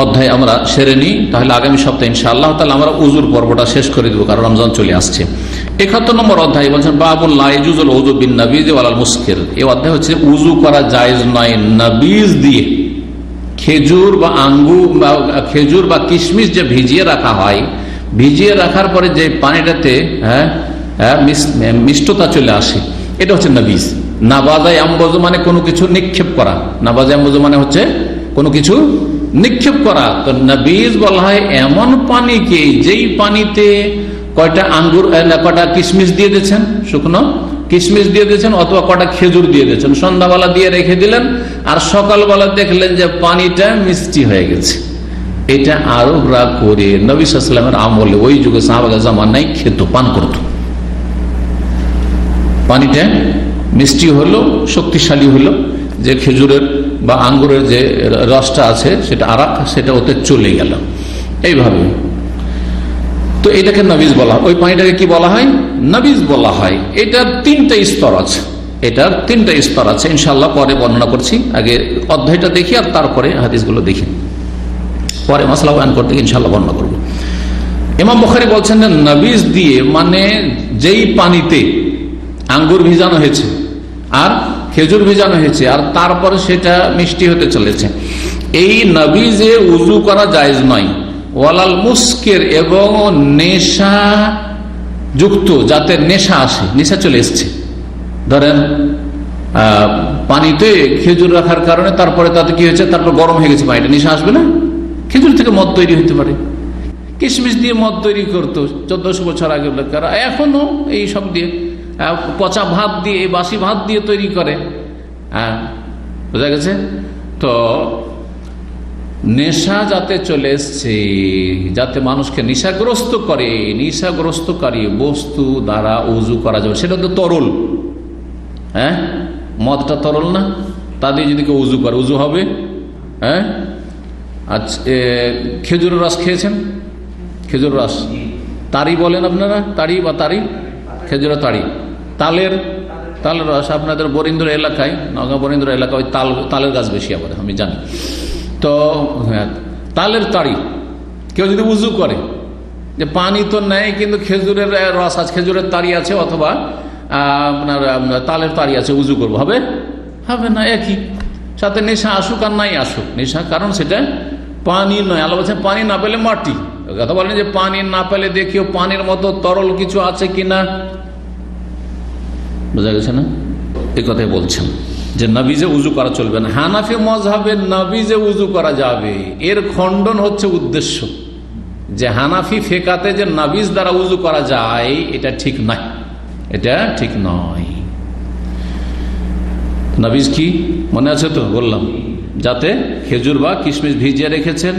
অধ্যায় আমরা সেরে নিই, তাহলে আগামী সপ্তাহে ইনশাআল্লাহ তাআলা আমরা উজুর পর্বটা শেষ করে দেবো, কারণ রমজান চলে আসছে। ৭১ নম্বর অধ্যায় বলছেন বাবুল লা ইয়াজুজুল উযু বিন নাবিজ ওয়ালাল মুসকির। এই অধ্যায় হচ্ছে উজু করা জায়েজ নয় নাবিজ দিয়ে। খেজুর বা আঙ্গুর বা খেজুর বা কিশমিশ যে ভিজিয়ে রাখা হয়, ভিজিয়ে রাখার পরে যে পানিটাতে মিষ্টতা চলে আসে, এটা হচ্ছে নাবিজ। নাবাজায় আম্বজ মানে কোনো কিছু নিক্ষেপ করা, নাবাজায় আম্বজ মানে হচ্ছে কোনো কিছু নিক্ষেপ করা। তো নাবিজ বলা হয় এমন পানিকে যেই পানিতে কয়টা আঙ্গুর কয়টা কিশমিশ দিয়ে দিয়েছেন, শুকনো কিশমিশ দিয়ে দিয়েছেন, অথবা কটা খেজুর দিয়ে দিয়েছেন, সন্ধ্যাবেলা দিয়ে রেখে দিলেন, আর সকালবেলা দেখলেন যে পানিটা মিষ্টি হয়ে গেছে। এটা আরবরা করে নবী সাল্লাল্লাহু আলাইহি ওয়াসাল্লামের আমলে ওই যুগে সাহাবা জামানায় খেত, পান করত। পানিটা মিষ্টি হলো, শক্তিশালী হলো, যে খেজুরের বা আঙ্গুরের যে রসটা আছে সেটা আরাক, সেটা ওতে চলে গেল এইভাবে। তো এটাকে নবীজ বলা হয়, ওই পানিটাকে কি বলা হয়? নবীজ বলা হয়। এটার তিনটা স্তর আছে, এটার তিনটা স্তর আছে, ইনশাআল্লাহ পরে বর্ণনা করছি। আগে অধ্যায়টা দেখি আর তারপরে হাদিসগুলো দেখি, পরে মাসলা বয়ান করতে ইনশাআল্লাহ বর্ণনা করব। ইমাম বুখারী বলছেন যে নবীজ দিয়ে মানে যেই পানিতে আঙ্গুর ভিজানো হয়েছে আর খেজুর ভিজানো হয়েছে আর তারপরে সেটা মিষ্টি হতে চলেছে, এই নবীজে উযু করা জায়েজ নয়। ওয়ালাল মুস্কির, এবং নেশা যুক্ত, যাতে নেশা আসে, নেশা চলে এসছে। ধরেন পানিতে খেজুর রাখার কারণে তারপরে তাতে কি হয়েছে, তারপর গরম হয়ে গেছে পানিটা, নেশা আসবে না? খেজুর থেকে মদ তৈরি হতে পারে, কিশমিশ দিয়ে মদ তৈরি করতো 1400 বছর আগে লোকেরা, এখনো এই সব দিয়ে, পচা ভাত দিয়ে, বাসি ভাত দিয়ে তৈরি করে। বোঝা গেছে? তো নেশা যাতে চলে এসছে, যাতে মানুষকে নেশাগ্রস্ত করে, নেশাগ্রস্তকারী বস্তু দ্বারা উযু করা যাবে, সেটা তো তরল। মদটা তরল না? তা দিয়ে যদি কেউ উযু করে, উযু হবে? আচ্ছা, খেজুরের রস খেয়েছেন? খেজুর রস তারি বলেন আপনারা, তারি বা তারি, খেজুরের তারি। তালের রস আপনাদের বরিন্দ্র এলাকায়, নওগাঁ বরিন্দ্র এলাকায় ওই তালের গাছ বেশি আবার, আমি জানি। তো তালের তাড়ি কেউ যদি উযু করে, যে পানি তো নেই কিন্তু খেজুরের রস আছে, খেজুরের তাড়ি আছে, অথবা আপনার তালের তাড়ি আছে, উযু করবো, হবে? হবে না। একই সাথে নেশা আসুক আর নাই আসুক, নেশা, কারণ সেটা পানি নয়। আল্লাহ বলছেন পানি না পেলে মাটি। কথা বলেন যে পানি না পেলে দেখিও পানির মতো তরল কিছু আছে কিনা, বোঝা গেছে না? এই কথাই বলছেন যে নবীজে উযু করা চলবে না। হানাফি মাযহাবে নবীজে উযু করা যাবে, এর খণ্ডন হচ্ছে উদ্দেশ্য, যে হানাফি ফিকাতে যে নবীজ দ্বারা উযু করা যায় এটা ঠিক নয়, এটা ঠিক নয়। নবীজ কি মনে আছে তো? বললাম যাতে খেজুর বা কিশমিশ ভিজিয়ে রেখেছেন,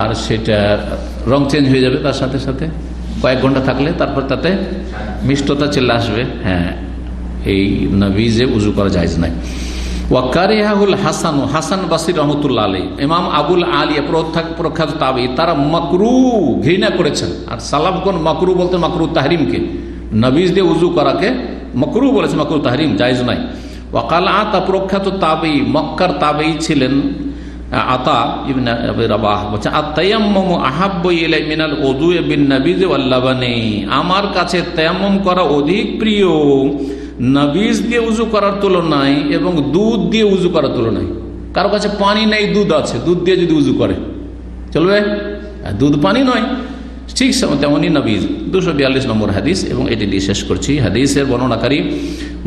আর সেটা রং চেঞ্জ হয়ে যাবে তার সাথে সাথে, কয়েক ঘন্টা থাকলে তারপর তাতে মিষ্টতা চলে আসবে। এই নবীজে উযু করা জায়েজ নাই। ওয়াকারিহাহুল হাসান, হাসান বাসরি রহমতুল্লাহ আলাইহি, ইমাম আবুল আলিয়া প্রখ্যাত তাবঈ, তারা মাকরুহ ঘৃণা করেছেন। আর সালাফগণ মাকরুহ বলতে মাকরুহ তাহরিমকে, নবীজ দিয়ে উযু করাকে মাকরুহ বলেছে, মাকরুহ তাহরিম, জায়েজ নাই। ওয়াকাল আতা, প্রখ্যাত তাবঈ, মক্কার তাবঈ ছিলেন আতা ইবনে আবি রাবাহ, বলছে আত-তায়াম্মুমু আহাব্বু ইলাই মিনাল উযুই বিন নাবিজ ওয়াল লাবানি, আমার কাছে তায়াম্মুম করা অধিক প্রিয় নবীজ দিয়ে উযু করার তুলনায় এবং দুধ দিয়ে উযু করার তুলনায়। কারো কাছে পানি নেই, দুধ আছে, দুধ দিয়ে যদি উযু করে চলবে? দুধ পানি নয়, ঠিক তেমনই নবীজ। 242 নম্বর হাদিস, এবং এটি দিয়ে শেষ করছি। হাদিসের বর্ণনাকারী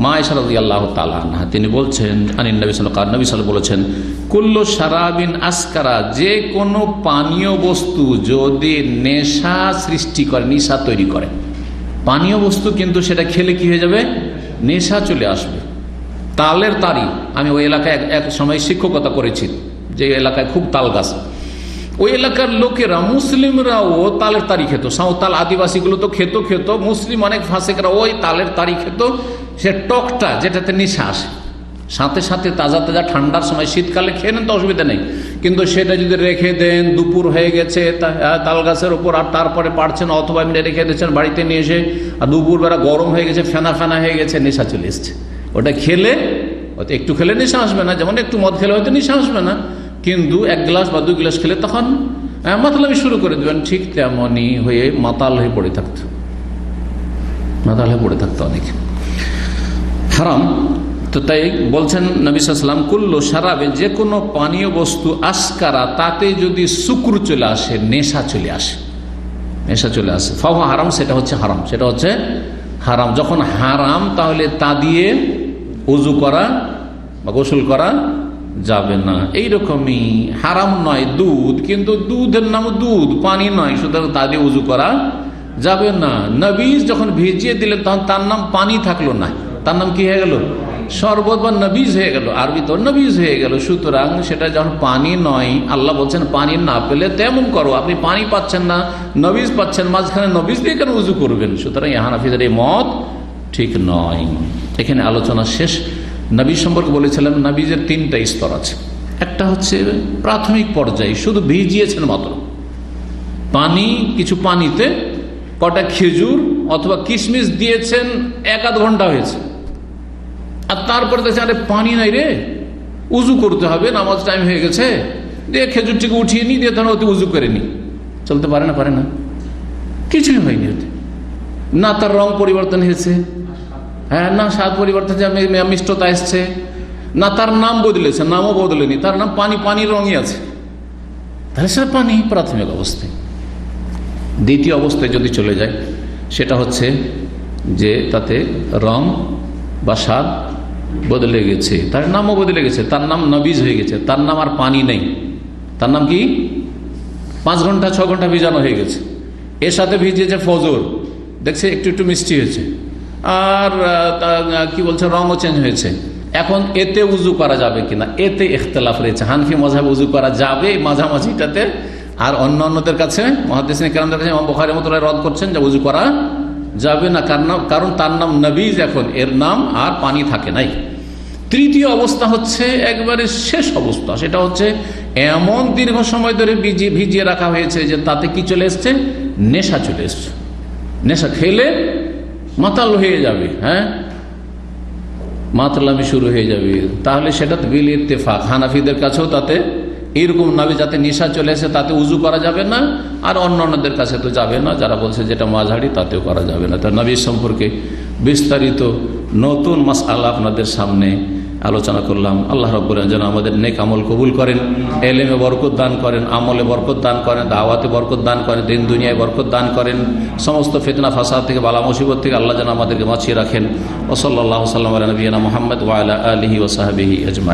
মা আয়েশা রাদিয়াল্লাহু তাআলা আনহা, তিনি বলছেন আনিন নবী সাল্লাল্লাহু আলাইহি ওয়াসাল্লাম বলেছেন, কুল্লু শারাবিন আসকারা, যে কোনো পানীয় বস্তু যদি নেশা সৃষ্টি করে, নেশা তৈরি করে, পানীয় বস্তু কিন্তু সেটা খেলে কি হয়ে যাবে? নেশা চলে আসবে। তালের তারি, আমি ওই এলাকায় এক সময় শিক্ষকতা করেছি, যে এলাকায় খুব তাল গাছ, ওই এলাকার লোকেরা, মুসলিমরাও তালের তারি খেত, সাঁওতাল আদিবাসীগুলো তো খেত, মুসলিম অনেক ফাসেকরা ওই তালের তারি খেত। সে টকটা যেটাতে নেশা আসে, সাথে সাথে তাজা তাজা ঠান্ডার সময় শীতকালে খেয়ে নেন তো অসুবিধা নেই, কিন্তু সেটা যদি রেখে দেন, দুপুর হয়ে গেছে তাল গাছের ওপর, আর তারপরে পারছেন, অথবা এমনি রেখে দিচ্ছেন বাড়িতে নিয়ে এসে, আর দুপুরবেলা গরম হয়ে গেছে, ফেনা ফেনা হয়ে গেছে, নেশা চলে এসছে। ওটা খেলে হয়তো একটু খেলে নেশা আসবে না, যেমন একটু মদ খেলে হয়তো নেশা আসবে না, কিন্তু 1 গ্লাস বা 2 গ্লাস খেলে তখন মাতালামি শুরু করে দেবেন। ঠিক তেমনই হয়ে মাতাল হয়ে পড়ে থাকতো, মাতাল হয়ে পড়ে থাকতো অনেক। হারাম তো তাই বলছেন নবী সাল্লাল্লাহু আলাইহি ওয়াসাল্লাম, কুল্লু শারাবে, যে কোনো পানীয় বস্তু আসকারা, তাতে যদি শুকর চলে আসে, নেশা চলে আসে, নেশা চলে আসে, ফাহুয়া হারাম, সেটা হচ্ছে হারাম, সেটা হচ্ছে হারাম। যখন হারাম, তাহলে তা দিয়ে উযু করা বা গোসল করা যাবে না। এইরকমই হারাম নয় দুধ, কিন্তু দুধের নাম দুধ, পানি নয়, সুতরাং তা দিয়ে উযু করা যাবে না। নবীজ যখন ভিজিয়ে দিলেন তখন তার নাম পানি থাকলো না, তার নাম কি হয়ে গেল? শরবত বা নবীজ হয়ে গেল, আরবি তো নবীজ হয়ে গেল। সুতরাং সেটা যখন পানি নয়, আল্লাহ বলছেন পানি না পেলে তেমন করো। আপনি পানি পাচ্ছেন না, নবীজ পাচ্ছেন, মাঝখানে নবীজ দিয়ে কেন উযু করবেন? সুতরাং হানাফিদের এই মত ঠিক নয়। এখানে আলোচনা শেষ। নবী সম্পর্কে বলেছিলাম, নবীজের তিনটা স্তর আছে। একটা হচ্ছে প্রাথমিক পর্যায়ে, শুধু ভিজিয়েছেন মাত্র পানি, কিছু পানিতে কটা খেজুর অথবা কিশমিশ দিয়েছেন, 1-8 ঘন্টা হয়েছে, আর তারপরে দেখছে আরে পানি নাই রে, উযু করতে হবে, নামাজ টাইম হয়ে গেছে, দিয়ে খেজুরটিকে উঠিয়ে নি, দিয়ে তখন ওতে উযু করে নি। চলতে পারে না? পারে না, কিছুই হয়নি ওতে। না তার রং পরিবর্তন হয়েছে, হ্যাঁ, না স্বাদ পরিবর্তন, মিষ্টতা এসছে, না তার নাম বদলেছে, নামও বদলেনি, তার নাম পানি, পানির রঙই আছে, তাহলে সেটা পানি প্রাথমিক অবস্থায়। দ্বিতীয় অবস্থায় যদি চলে যায়, সেটা হচ্ছে যে তাতে রং বা স্বাদ বদলে গেছে, তার নামও বদলে গেছে, তার নাম নবীজ হয়ে গেছে, তার নাম আর পানি নেই, তার নাম কি 5 ঘন্টা 6 ঘন্টা ভিজানো হয়ে গেছে। এর সাথে ভিজিয়েছে ফজর, দেখছে একটু একটু মিষ্টি হয়েছে, আর কি বলছে, রঙও চেঞ্জ হয়েছে। এখন এতে উযু করা যাবে কিনা, এতে ইখতিলাফ রয়েছে। হানফি মাযহাবে উযু করা যাবে মাঝামাঝিটাতে, আর অন্যান্যদের কাছে, মুহাদ্দিসিন কেরামদের কাছে, ইমাম বুখারী রাহমাতুল্লাহ রদ করছেন যে উযু করা যাবে না, কারণ তার নাম নবীজ, এখন এর নাম আর পানি থাকে নাই। তৃতীয় অবস্থা হচ্ছে একবারে শেষ অবস্থা, সেটা হচ্ছে এমন দীর্ঘ সময় ধরে ভিজিয়ে রাখা হয়েছে যে তাতে কি চলে এসছে, নেশা চলে এসছে, নেশা খেলে মাতাল হয়ে যাবে, হ্যাঁ, মাতলামি শুরু হয়ে যাবে। তাহলে সেটা বিল ইত্তেফাক, হানাফিদের কাছেও তাতে এইরকম নবী, যাতে নেশা চলে এসে তাতে উযু করা যাবে না, আর অন্যান্যদের কাছে তো যাবে না, যারা বলছে যেটা মাঝারি তাতেও করা যাবে না। তা নবী সম্পর্কে বিস্তারিত নতুন মাসআলা আপনাদের সামনে আলোচনা করলাম। আল্লাহ রাব্বুল আলামিন যেন আমাদের নেক আমল কবুল করেন, এলেমে বরকত দান করেন, আমলে বরকত দান করেন, দাওয়াতে বরকত দান করেন, দিন দুনিয়ায় বরকত দান করেন, সমস্ত ফিতনা ফাসাদ থেকে, বালা মুসিবত থেকে আল্লাহ যেন আমাদেরকে বাঁচিয়ে রাখেন। ওয়া সাল্লাল্লাহু সাল্লাম আলা নবিয়িনা মুহাম্মদ ওয়া আলা আলিহি ওয়া সাহবিহি আজমাইন।